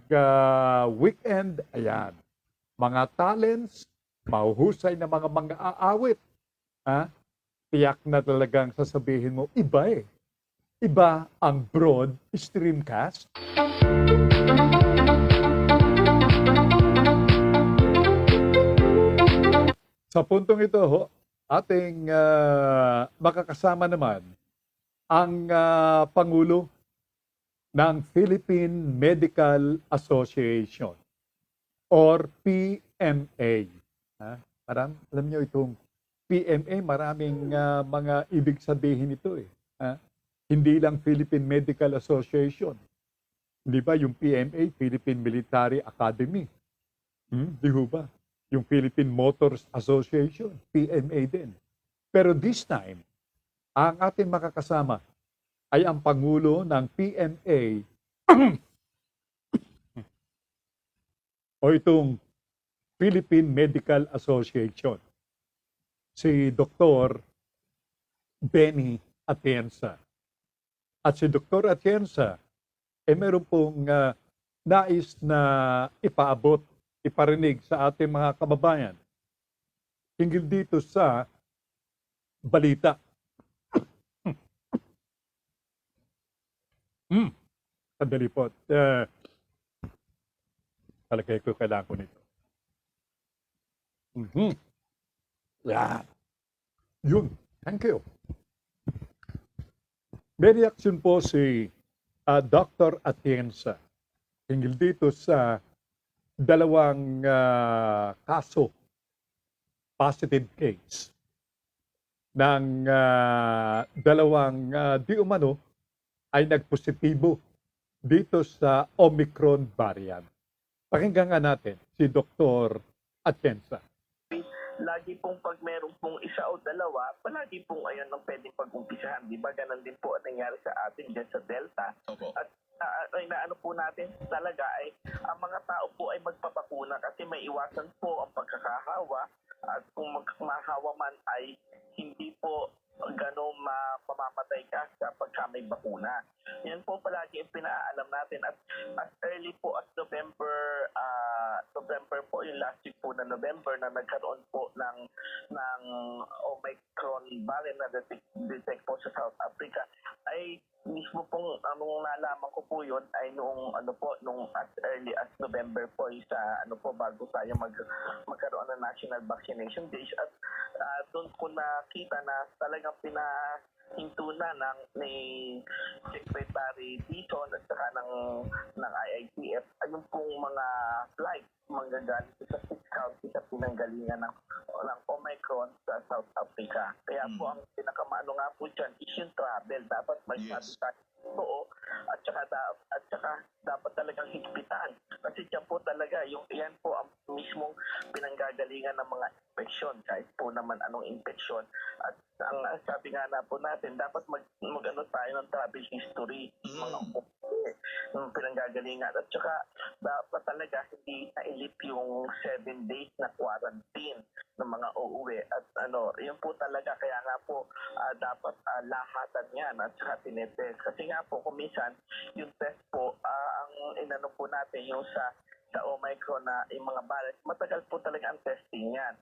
B: weekend, ayan, mga talents, mahuhusay na mga aawit. Tiyak na talagang sasabihin mo, iba eh. Iba ang Broad Streamcast. Sa puntong ito, ating makakasama naman ang Pangulo ng Philippine Medical Association or PMA. Alam niyo itong PMA, maraming mga ibig sabihin ito eh. Hindi lang Philippine Medical Association. Di ba yung PMA, Philippine Military Academy? Di ba? Yung Philippine Motors Association, PMA din. Pero this time, ang ating makakasama ay ang Pangulo ng PMA o itong Philippine Medical Association, si Dr. Benny Atienza. At si Dr. Atienza, meron pong nais na iparinig sa ating mga kababayan hinggil dito sa balita. Sandali po. Talagay ko kailangan ko nito. Yan. Yun. Thank you. May reaction po si Dr. Atienza hinggil dito sa dalawang kaso, positive case, ng dalawang di umano ay nagpositibo dito sa Omicron variant. Pakinggan nga natin si Dr. Atienza.
E: Lagi pong pag meron pong isa o dalawa, palagi pong ayan ang pwedeng pag-umpisahan. Di ba? Ganon din po ang nangyari sa atin dyan sa Delta.
F: Opo.
E: At inaano po natin talaga ay ang mga tao po ay magpapakuna kasi may iwasan po ang pagkakahawa at kung mahawa man ay hindi po gano'ng mamamatay ka kapag may bakuna. Yan po palagi ang pinaalam natin at as early po as November po yung last week po na November na nagkaroon po ng Omicron variant na detect po sa South Africa ay mismo pong nalaman ko po yun ay nung as early as November po sa bago tayo magkaroon ng National Vaccination Days at doon ko nakita na talagang pinahinto na ni Secretary Dizon at saka ng IITF ayun pong mga flight manggagaling sa 6 counties sa pinanggalingan ng Omicron sa South Africa. Kaya po ang pinakamaano nga po dyan is yung travel. Dapat magsabi tayo totoo at saka dapat talagang higpitan. Kasi dyan po talaga, yan po ang mismong pinanggagalingan ng mga infeksyon. Kahit po naman anong infeksyon. At ang sabi nga na po natin, dapat mag-ano tayo ng travel history. Mga pinanggagalingan. At saka dapat talaga hindi nailip yung 7 days na quarantine ng mga uuwi. At yun po talaga. Kaya nga po dapat lahatan yan at saka tinetest. Kasi nga po kung minsan yung test po ang inano po natin yung sa Omicron na yung mga balance, matagal po talaga ang testing yan.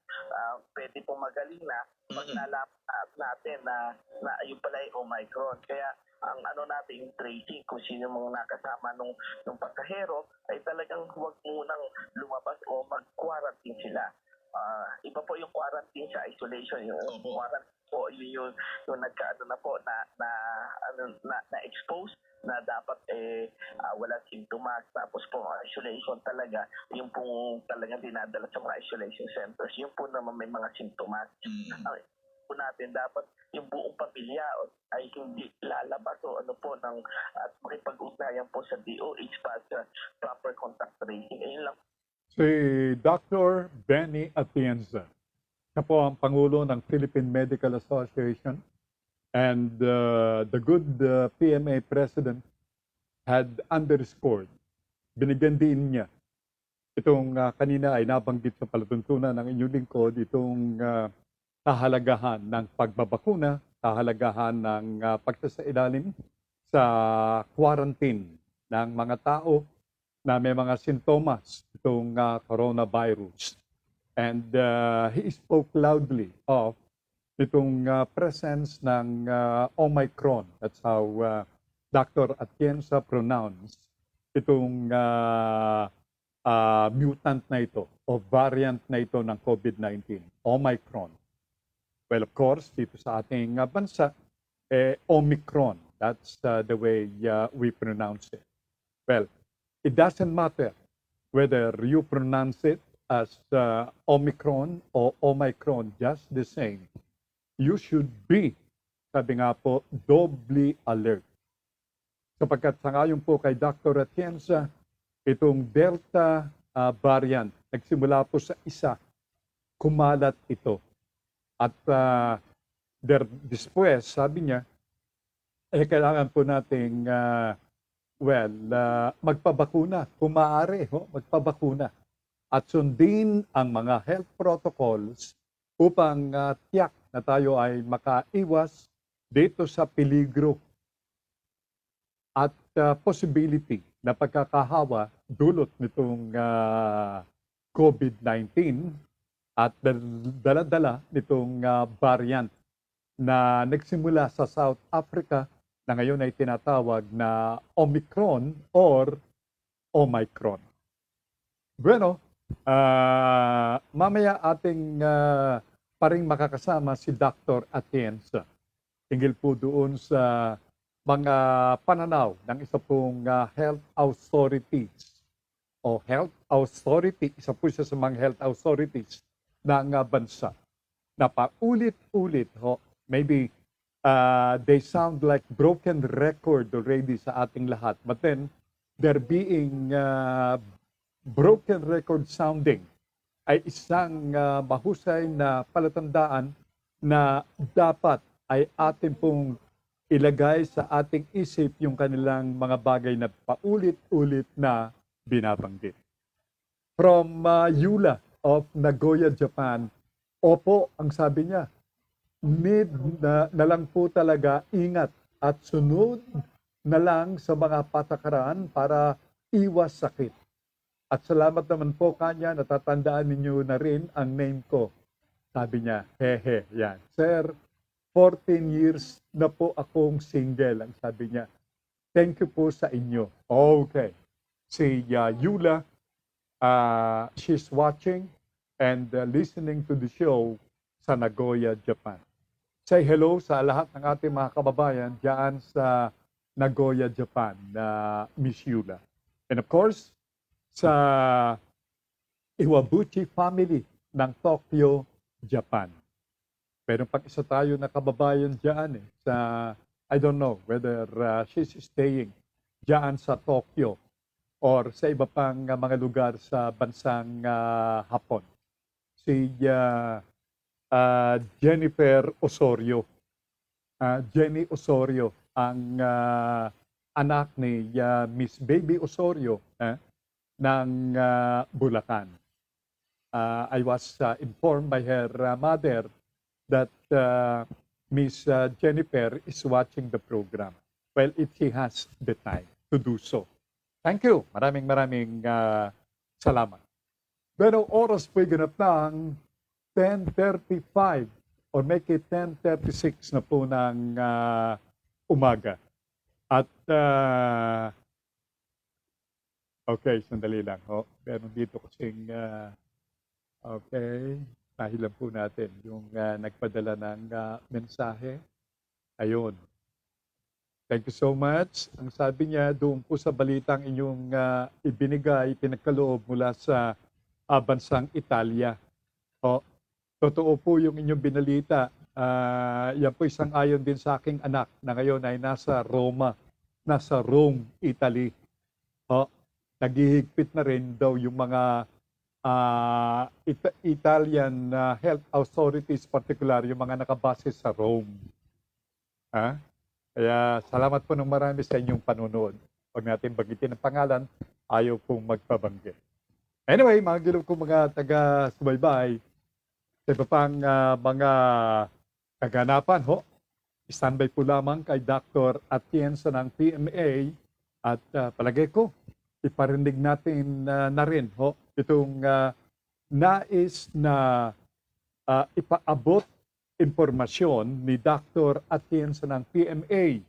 E: Pwede po magaling na pag nalaman natin na ayun pala yung Omicron. Kaya ang natin yung tracing kung sino mga nakasama nung pasahero ay talagang huwag munang lumabas o mag-quarantine sila. Iba po yung quarantine sa isolation. Yung quarantine po yung nagkaano na po na expose na dapat wala sintomas tapos po isolation talaga yung pong talagang dinadala sa mga isolation centers yung po naman may mga sintomas. Po natin dapat yung buong pamilya ay hindi lalabas o at makipag-ugnayan po sa DOH para sa proper contact tracing. Ayun lang
B: Si Dr. Benny Atienza. Siya po ang Pangulo ng Philippine Medical Association, and the good PMA President had underscored, binigyan din niya itong kanina ay nabanggit sa palatuntunan ng inyong lingkod, itong kahalagahan ng pagbabakuna, kahalagahan ng pagsasailalim sa quarantine ng mga tao na may mga sintomas itong coronavirus. And he spoke loudly of itong presence ng Omicron. That's how Dr. Atienza pronounced itong mutant na ito o variant na ito ng COVID-19, Omicron. Well, of course, dito sa ating bansa, Omicron. That's the way we pronounce it. Well, it doesn't matter whether you pronounce it as Omicron or Omicron, just the same. You should be, sabi nga po, doubly alert. Sapagkat sa ngayon po kay Dr. Atienza, itong Delta variant, nagsimula po sa isa, kumalat ito. At después, sabi niya, kailangan po nating, magpabakuna, kung maaari, magpabakuna. At sundin ang mga health protocols upang tiyak na tayo ay makaiwas dito sa peligro at possibility na pagkakahawa dulot nitong COVID-19 at dala-dala nitong variant na nagsimula sa South Africa na ngayon ay tinatawag na Omicron or Omicron. Bueno, mamaya ating paring makakasama si Dr. Atienza. Tingil po doon sa mga pananaw ng isa pong health authorities o health authority, isa po siya sa mga health authorities ng bansa na paulit-ulit, maybe they sound like broken record already sa ating lahat, but then they're being broken record sounding ay isang mahusay na palatandaan na dapat ay atin pong ilagay sa ating isip yung kanilang mga bagay na paulit-ulit na binabanggit. From Yula of Nagoya, Japan, opo, ang sabi niya, need na lang po talaga ingat at sunod na lang sa mga patakaran para iwas sakit. At salamat naman po kanya, natatandaan ninyo na rin ang name ko. Sabi niya, hehe, yan. Sir, 14 years na po akong single, ang sabi niya. Thank you po sa inyo. Okay. Si Yula, she's watching and listening to the show sa Nagoya, Japan. Say hello sa lahat ng ating mga kababayan diyan sa Nagoya, Japan, Miss Yula. And of course, sa Iwabuchi family ng Tokyo, Japan. Pero pag isa tayo na kababayan diyan sa, I don't know whether she's staying diyan sa Tokyo or sa iba pang mga lugar sa bansang Hapon. Si Jennifer Osorio. Jenny Osorio, ang anak ni Miss Baby Osorio ng Bulacan. I was informed by her mother that Miss Jennifer is watching the program. Well, if she has the time to do so. Thank you. Maraming salamat. Pero oras po'y ganap ng 10:35 or make it 10:36 na po ng umaga. At okay, sandali lang. Meron dito kasing okay, tahilan po natin yung nagpadala ng mensahe. Ayun. Thank you so much. Ang sabi niya, doon po sa balitang inyong ibinigay, pinagkaloob mula sa bansang Italia. Totoo po yung inyong binalita. Yan po isang ayon din sa aking anak na ngayon ay nasa Rome, Italy. Naghihigpit na rin daw yung mga Italian health authorities, particular yung mga nakabase sa Rome. Ha? Kaya salamat po ng marami sa inyong panunood. Huwag natin bagitin ang pangalan, ayaw pong magpabanggit. Anyway, mga giliw kong mga taga-subaybay, sa iba pang mga kaganapan, standby po lamang kay Dr. Atienza ng PMA at palagay ko, iparinig natin na rin itong nais na ipaabot impormasyon ni Dr. Atienza ng PMA.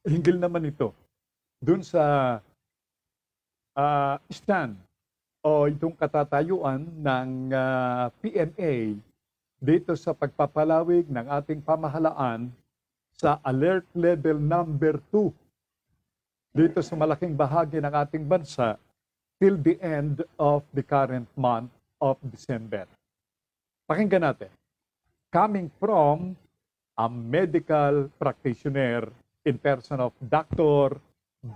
B: Hinggil naman ito dun sa stand o itong katatayuan ng PMA dito sa pagpapalawig ng ating pamahalaan sa alert level number 2 dito sa malaking bahagi ng ating bansa till the end of the current month of December. Pakinggan natin. Coming from a medical practitioner in person of Dr.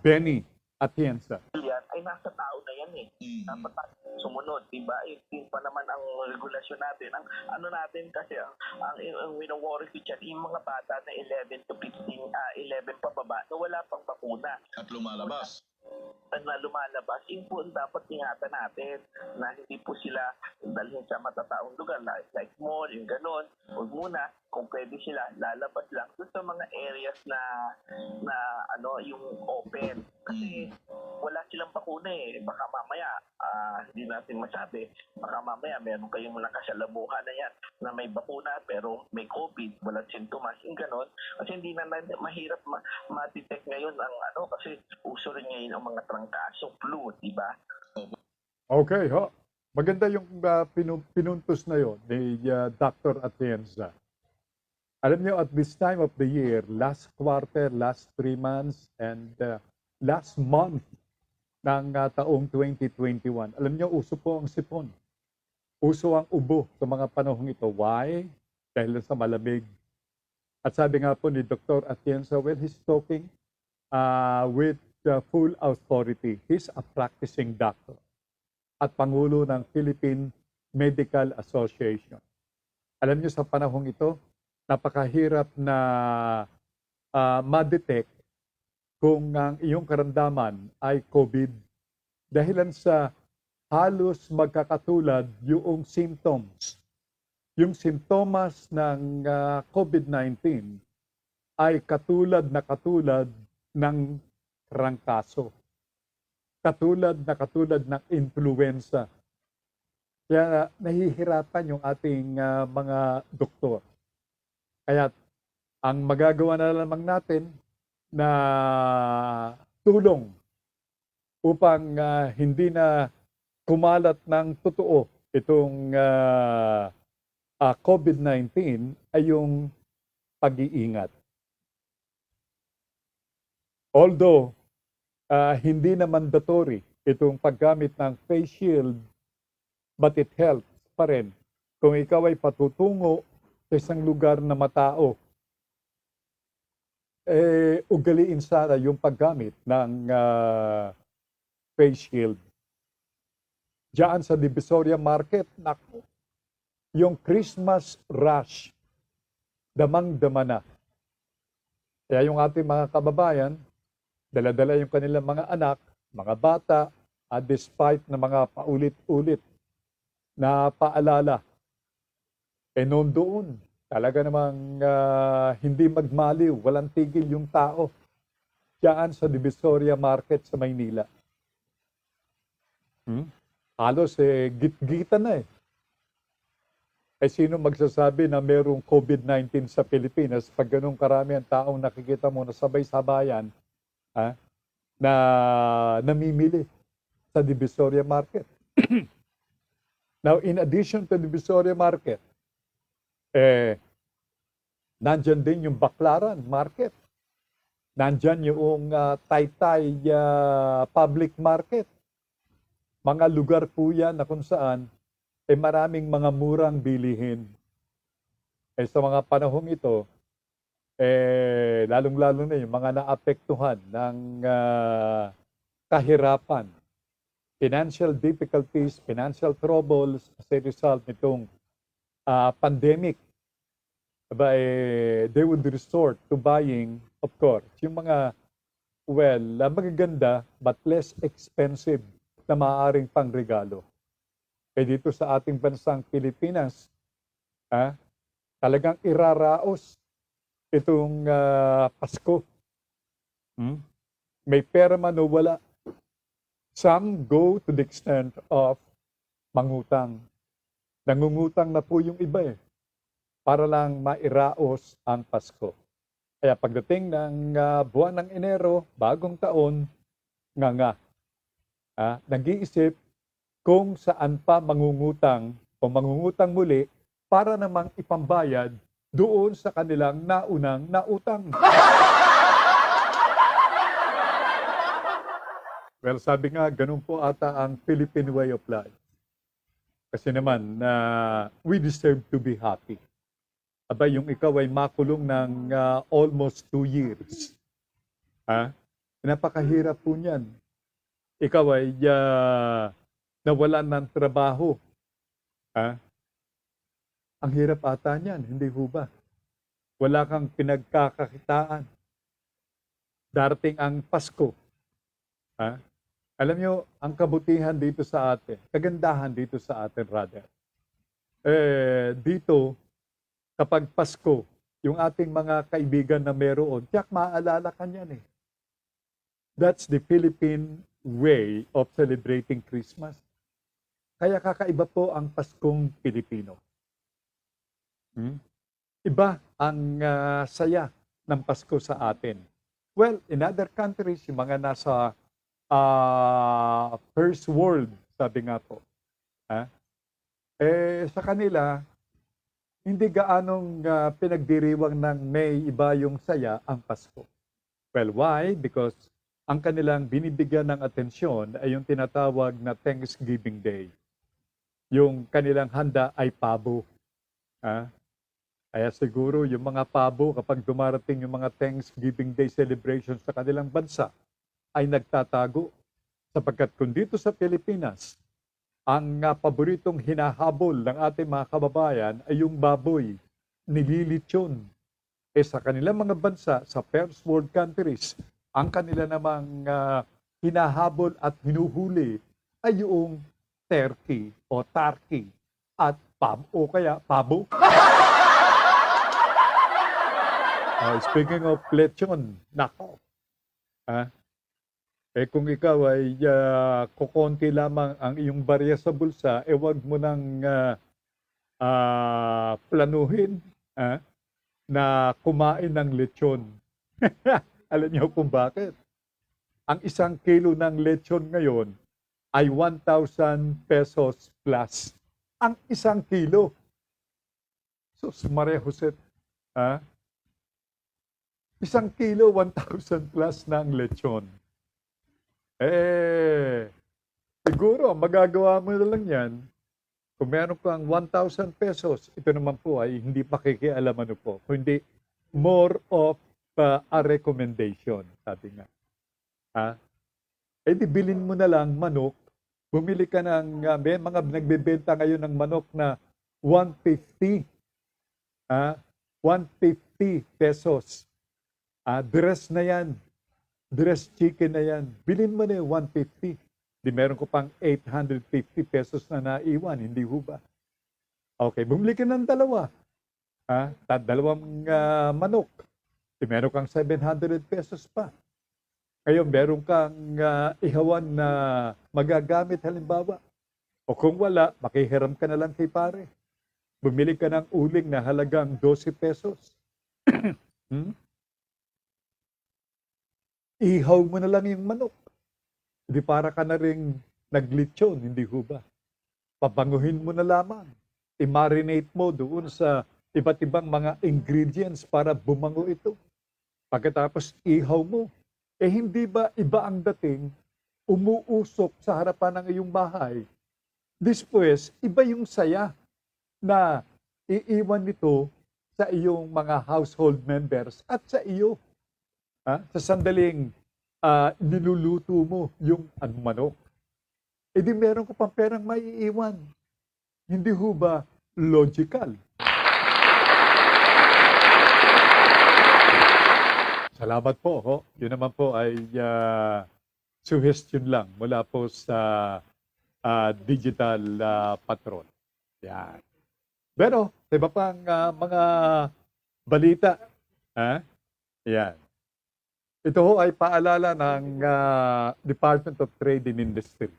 B: Benny Atienza.
E: Yan ay nasa tao na yan eh. Dapat sumunod, di ba? Yun pa naman ang regulasyon natin. Ang ano natin kasi, ang wino-worry ko dyan, yung mga bata na 11 to 15, 11 pababa, na wala pang bakuna.
F: At lumalabas.
E: Na lumalabas, yun po ang dapat ingatan natin na hindi po sila dalhin sa matataong lugar like mall, yung ganon. Huwag muna, kung pwede sila, lalabas lang doon sa mga areas na yung open. Kasi wala silang bakuna eh. Baka mamaya, hindi natin masabi, baka mamaya meron kayong nakasalabuhan na yan na may bakuna pero may COVID, walang sintomas, yung ganon. Kasi hindi na mahirap ma-detect ngayon ang kasi uso rin ngayon ang mga trangkaso, flu, di ba?
B: Okay, maganda yung pinuntos na yon ni Dr. Atienza. Alam niyo, at this time of the year, last quarter, last 3 months, and last month ng taong 2021, alam niyo, uso po ang sipon. Uso ang ubo sa mga panahong ito. Why? Dahil sa malamig. At sabi nga po ni Dr. Atienza, well, he's talking with full authority. He's a practicing doctor at Pangulo ng Philippine Medical Association. Alam niyo, sa panahong ito, napakahirap na ma-detect kung ang iyong karamdaman ay COVID dahilan sa halos magkakatulad yung symptoms. Yung simptomas ng COVID-19 ay katulad ng trangkaso. Katulad ng influenza. Kaya nahihirapan yung ating mga doktor. Kaya ang magagawa na lamang natin na tulong upang hindi na kumalat ng totoo itong COVID-19 ay yung pag-iingat. Although, hindi na mandatory itong paggamit ng face shield, but it helps pa rin kung ikaw ay patutungo sa isang lugar na matao. Ugaliin sana yung paggamit ng face shield. Diyan sa Divisoria Market, naku, yung Christmas rush, damang-dama na. Kaya yung ating mga kababayan, dala-dala yung kanilang mga anak, mga bata, despite na mga paulit-ulit na paalala. Noon doon, talaga namang hindi magmaliw, walang tigil yung tao diyan sa Divisoria Market sa Maynila. Halos git-gitan na eh. Sino magsasabi na merong COVID-19 sa Pilipinas pag ganun karami ang taong nakikita mo na sabay-sabayan na namimili sa Divisoria Market. Now, in addition to Divisoria Market, nandyan din yung Baclaran Market. Nandyan yung Taytay Public Market. Mga lugar po yan na kung saan maraming mga murang bilihin. Sa mga panahong ito, lalong-lalo na yung mga naapektuhan ng kahirapan, financial difficulties, financial troubles as a result nitong pandemic, they would resort to buying, of course, yung mga, magaganda but less expensive na maaaring pangregalo. Dito sa ating bansang Pilipinas, talagang iraraos itong Pasko. May pera man o wala. Some go to the extent of mangutang. Nangungutang na po yung iba para lang mairaos ang Pasko. Kaya pagdating ng buwan ng Enero, bagong taon, nag-iisip kung saan pa mangungutang o mangungutang muli para namang ipambayad doon sa kanilang naunang nautang. Well, sabi nga, ganun po ata ang Philippine way of life. Kasi naman, we deserve to be happy. Yung ikaw ay makulong ng almost 2 years. Napakahirap po niyan. Ikaw ay nawalan ng trabaho. Ang hirap ata niyan, hindi ho ba? Wala kang pinagkakakitaan. Darating ang Pasko. Alam nyo, ang kabutihan dito sa atin, kagandahan dito sa atin rather, dito, kapag Pasko, yung ating mga kaibigan na meron, tiyak maaalala ka niyan . That's the Philippine way of celebrating Christmas. Kaya kakaiba po ang Paskong Pilipino. Iba ang saya ng Pasko sa atin. Well, in other countries, yung mga nasa first world, sabi nga po, sa kanila, hindi gaanong pinagdiriwang ng may iba yung saya ang Pasko. Well, why? Because ang kanilang binibigyan ng atensyon ay yung tinatawag na Thanksgiving Day. Yung kanilang handa ay pabo. Kaya siguro yung mga pabo, kapag dumarating yung mga Thanksgiving Day celebrations sa kanilang bansa, ay nagtatago. Sapagkat kung dito sa Pilipinas, ang paboritong hinahabol ng ating mga kababayan ay yung baboy, nililitsyon. Sa kanilang mga bansa, sa first world countries, ang kanila namang hinahabol at hinuhuli ay yung turkey o turkey at o kaya pabo. Speaking of lechon, nako. Kung ikaw ay kukonti lamang ang iyong barya sa bulsa, wag mo nang planuhin na kumain ng lechon. Alam niyo kung bakit? Ang 1 kilo ng lechon ngayon ay 1,000 pesos plus. Ang 1 kilo. Sus, Maria Jose. 1 kilo, 1,000 plus ng lechon. Siguro, magagawa mo na lang yan. Kung meron kang 1,000 pesos, ito naman po ay hindi pakikialaman po. Kundi more of a recommendation, sabi nga. Di bilhin mo na lang manok. Bumili ka ng, may mga nagbebenta ngayon ng manok na 150. 150 pesos. Dress na yan. Dress chicken na yan. Bilhin mo na yung 150. Di meron ko pang 850 pesos na naiwan. Hindi ho ba? Okay, bumili ka ng dalawa. Dalawang manok. Di meron kang 700 pesos pa. Ngayon, meron kang ihawan na magagamit halimbawa. O kung wala, makihiram ka na lang kay pare. Bumili ka ng uling na halagang 12 pesos. Ihaw mo na lang yung manok. Hindi para ka na rin naglitsyon, hindi ho ba? Pabanguhin mo na lamang. I-marinate mo doon sa iba't ibang mga ingredients para bumango ito. Pagkatapos ihaw mo. Hindi ba iba ang dating umuusok sa harapan ng iyong bahay? Después, iba yung saya na iiwan nito sa iyong mga household members at sa iyo. Sa sandaling niluluto mo yung manok. E di meron ko pang perang maiiwan. Hindi ho ba logical? Salamat po. Ho. Yun naman po ay suggestion lang mula po sa digital patron. Yan. Pero, iba pang mga balita. Yan. Ito ho ay paalala ng Department of Trade and Industry.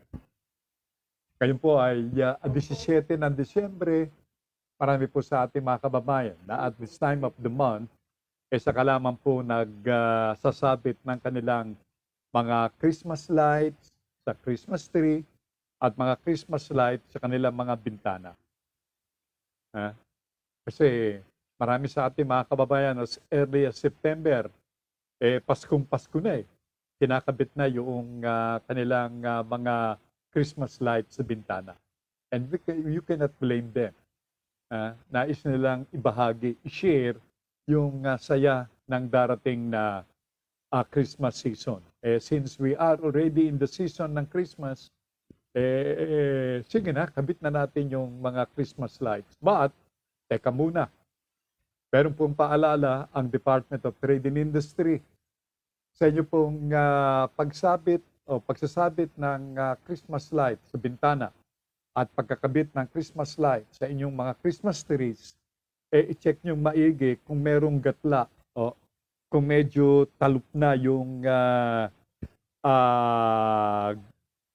B: Kayo po ay 17 ng Disyembre, marami po sa ating mga kababayan na at this time of the month, saka lamang po nagsasabit ng kanilang mga Christmas lights sa Christmas tree at mga Christmas lights sa kanilang mga bintana. Kasi marami sa ating mga kababayan as early as September, Paskong Pasko na kinakabit na yung kanilang mga Christmas lights sa bintana. And you cannot blame them. Nais nilang ibahagi, i-share yung saya ng darating na Christmas season. Since we are already in the season ng Christmas, sige na, kabit na natin yung mga Christmas lights. But, teka muna. Meron pong paalala ang Department of Trade and Industry sa inyo pong pagsabit o pagsasabit ng Christmas lights sa bintana at pagkakabit ng Christmas lights sa inyong mga Christmas trees, i-check nyo maigi kung merong gatla o kung medyo talup na yung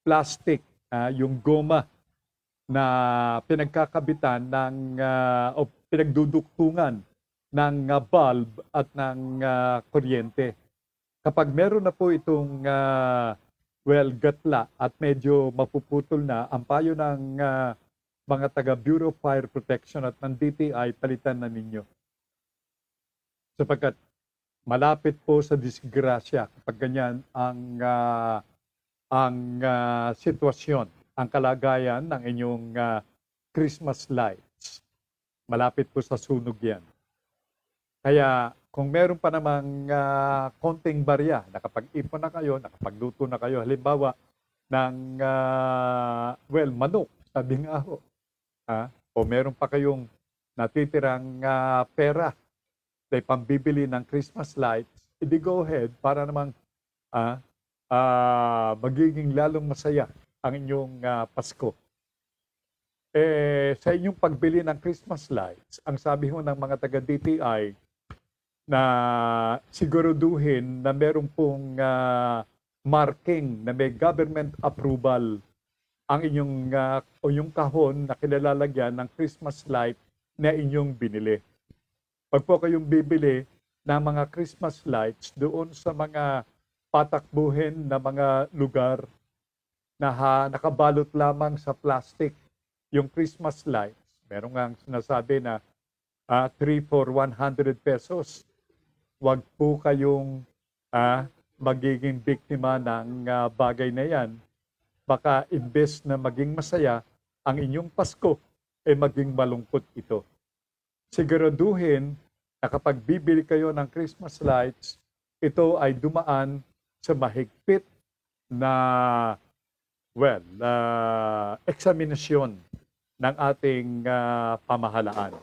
B: plastic, yung goma na pinagkakabitan ng o pinagduduktungan ng bulb at ng kuryente. Kapag meron na po itong gatla at medyo mapuputol na, ang payo ng mga taga Bureau of Fire Protection at ng DTI, palitan na ninyo. Sapagkat malapit po sa disgrasya kapag ganyan ang sitwasyon, ang kalagayan ng inyong Christmas lights. Malapit po sa sunog yan. Kaya kung meron pa namang konting barya, nakapag-ipon na kayo, nakapagluto na kayo, halimbawa ng, manok, sabi nga ho, o meron pa kayong natitirang pera na pambibili ng Christmas lights, edi go ahead para namang magiging lalong masaya ang inyong Pasko. Sa inyong pagbili ng Christmas lights, ang sabi ho ng mga taga-DTI, na siguraduhin na meron pong marking na may government approval ang inyong o yung kahon na kinalalagyan ng Christmas light na inyong binili. Pag po kayong bibili ng mga Christmas lights doon sa mga patakbuhin na mga lugar na nakabalot lamang sa plastic yung Christmas lights, meron nga sinasabi na 3 for 100 pesos. Huwag po kayong magiging biktima ng bagay na yan. Baka imbes na maging masaya, ang inyong Pasko ay maging malungkot ito. Siguraduhin na kapag bibili kayo ng Christmas lights, ito ay dumaan sa mahigpit na eksaminasyon ng ating pamahalaan.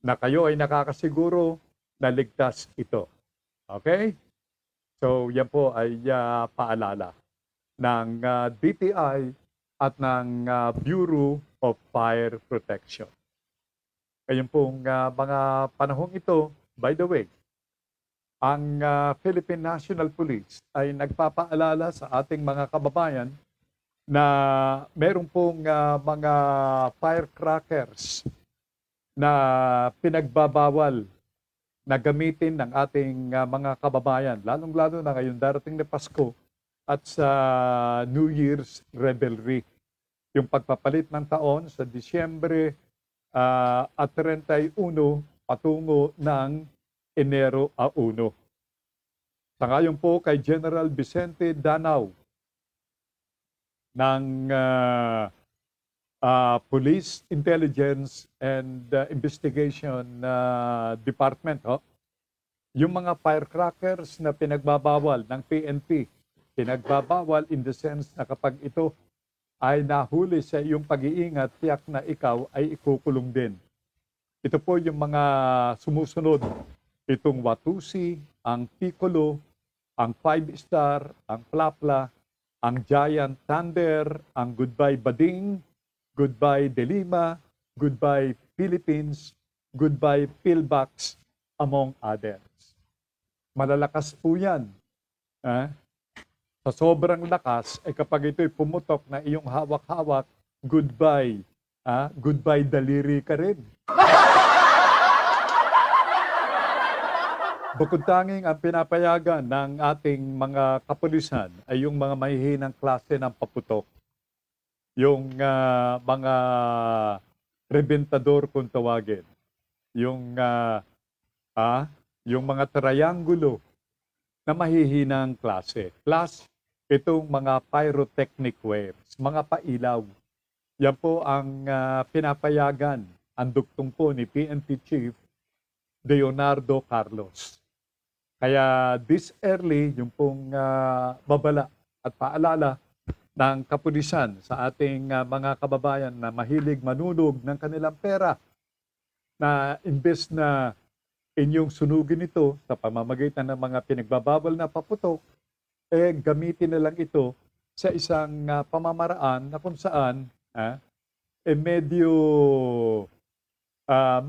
B: Na kayo ay nakakasiguro na ligtas ito. Okay? So, yan po ay paalala ng DTI at ng Bureau of Fire Protection. Ngayon pong mga panahong ito, by the way, ang Philippine National Police ay nagpapaalala sa ating mga kababayan na meron pong mga firecrackers na pinagbabawal na gamitin ng ating mga kababayan, lalong-lalo na ngayon darating na Pasko at sa New Year's revelry. Yung pagpapalit ng taon sa Disyembre at 31 patungo ng Enero 1. Sangayon po kay General Vicente Danao ng Police Intelligence and Investigation Department, yung mga firecrackers na pinagbabawal ng PNP, pinagbabawal in the sense na kapag ito ay nahuli sa iyong pag-iingat, tiyak na ikaw ay ikukulong din. Ito po yung mga sumusunod. Itong Watusi, ang Piccolo, ang Five Star, ang Plapla, ang Giant Thunder, ang Goodbye Bading, Goodbye Delima, Goodbye Philippines, Goodbye Pillbox, among others. Malalakas po yan. Sa sobrang lakas, kapag ito'y pumutok na iyong hawak-hawak, goodbye. Goodbye daliri ka rin. Bukod tanging ang pinapayagan ng ating mga kapulisan ay yung mga mahihinang klase ng paputok. Yung mga rebentador kung tawagin. Yung mga triangulo na mahihinang klase. Plus, itong mga pyrotechnic waves, mga pailaw. Yan po ang pinapayagan, ang duktong po ni PNP Chief Leonardo Carlos. Kaya this early, yung pong babala at paalala ng kapulisan sa ating mga kababayan na mahilig manunog ng kanilang pera na imbes na inyong sunugin ito sa pamamagitan ng mga pinagbabawal na paputok, gamitin na lang ito sa isang pamamaraan na kung saan medyo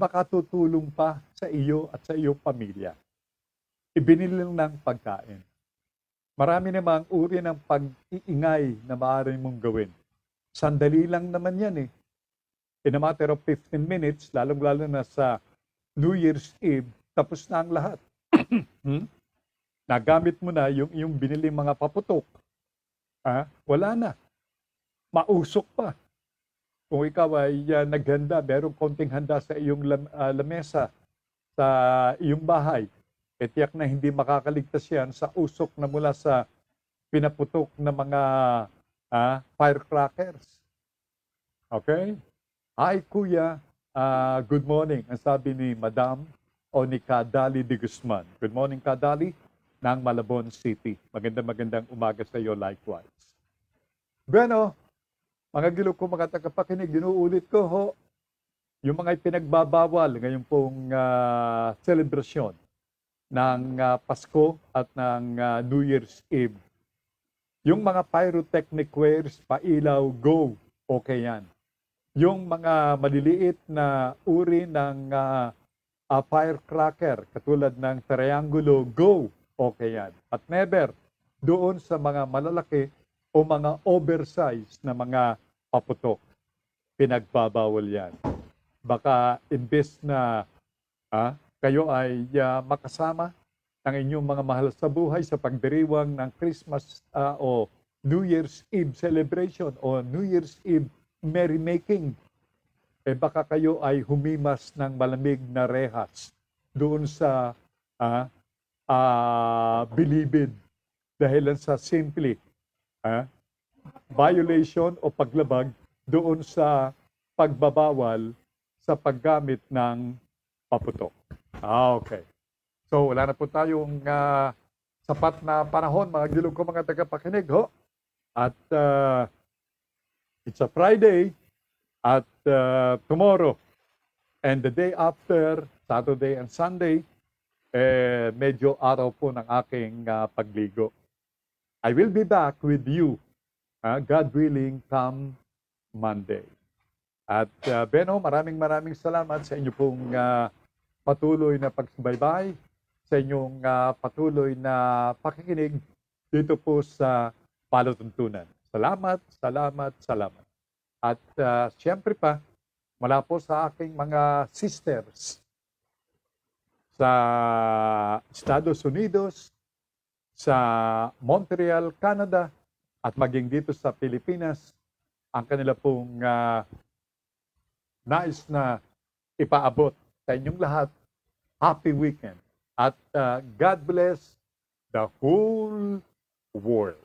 B: makatutulong pa sa iyo at sa iyong pamilya. Ibinili ng pagkain. Marami namang uri ng pag-iingay na maaari mong gawin. Sandali lang naman yan eh. In a matter of 15 minutes, lalong-lalo na sa New Year's Eve, tapos na ang lahat. Nagamit mo na yung binili mga paputok. Wala na. Mausok pa. Kung ikaw ay naghanda, merong konting handa sa iyong lamesa, sa iyong bahay, tiyak na hindi makakaligtas yan sa usok na mula sa pinaputok na mga firecrackers. Okay? Hi, Kuya. Good morning. Ang sabi ni Madam o ni Kadali de Guzman. Good morning, Kadali, ng Malabon City. Magandang umaga sa iyo likewise. Bueno, mga gilo ko, mga tagapakinig, dinuulit ko ho, yung mga pinagbabawal ngayon pong selebrasyon ng Pasko at ng New Year's Eve. Yung mga pyrotechnic wares, pailaw, go, okay yan. Yung mga maliliit na uri ng firecracker, katulad ng triangulo, go, okay yan. At never doon sa mga malalaki o mga oversize na mga paputok. Pinagbabawal yan. Baka imbes na kayo ay makasama ng inyong mga mahal sa buhay sa pagdiriwang ng Christmas o New Year's Eve celebration o New Year's Eve merrymaking, baka kayo ay humimas ng malamig na rehas doon sa bilibid dahil sa simply violation o paglabag doon sa pagbabawal sa paggamit ng paputok. Okay. So, wala na po tayong sapat na panahon, mga gilong ko, mga tagapakinig, ho. At it's a Friday at tomorrow and the day after, Saturday and Sunday, medyo araw po ng aking pagligo. I will be back with you, God willing, come Monday. At Beno, maraming salamat sa inyo pong patuloy na pagsubaybay, sa inyong patuloy na pakikinig dito po sa Palatuntunan. Salamat. At siyempre pa, mula po sa aking mga sisters sa Estados Unidos, sa Montreal, Canada, at maging dito sa Pilipinas, ang kanila pong nais na ipaabot sa inyong lahat, happy weekend. At God bless the whole world.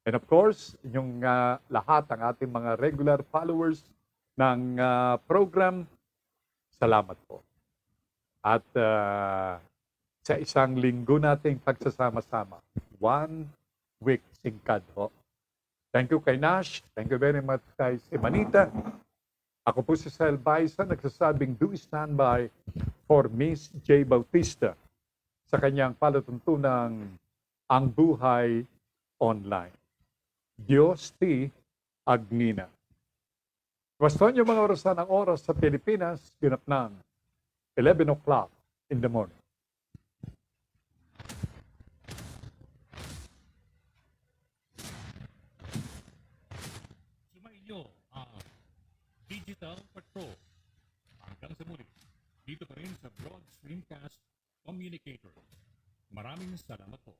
B: And of course, inyong lahat, ang ating mga regular followers ng program, salamat po. At sa isang linggo nating pagsasama-sama. 1 week singkad ho. Thank you kay Nash. Thank you very much kay Simanita. Ako po si Sel Baisa, nagsasabing do stand by for Miss J. Bautista sa kanyang palatuntunang Ang Buhay Online. Diyos ti Agnina. Baston yung mga orasan ng oras sa Pilipinas, ginap ng 11 o'clock in the morning.
A: Sumainyo ang Digital Patrol. Hanggang sa muli, dito pa rin sa Broad Streamcast Communicator. Maraming salamat po.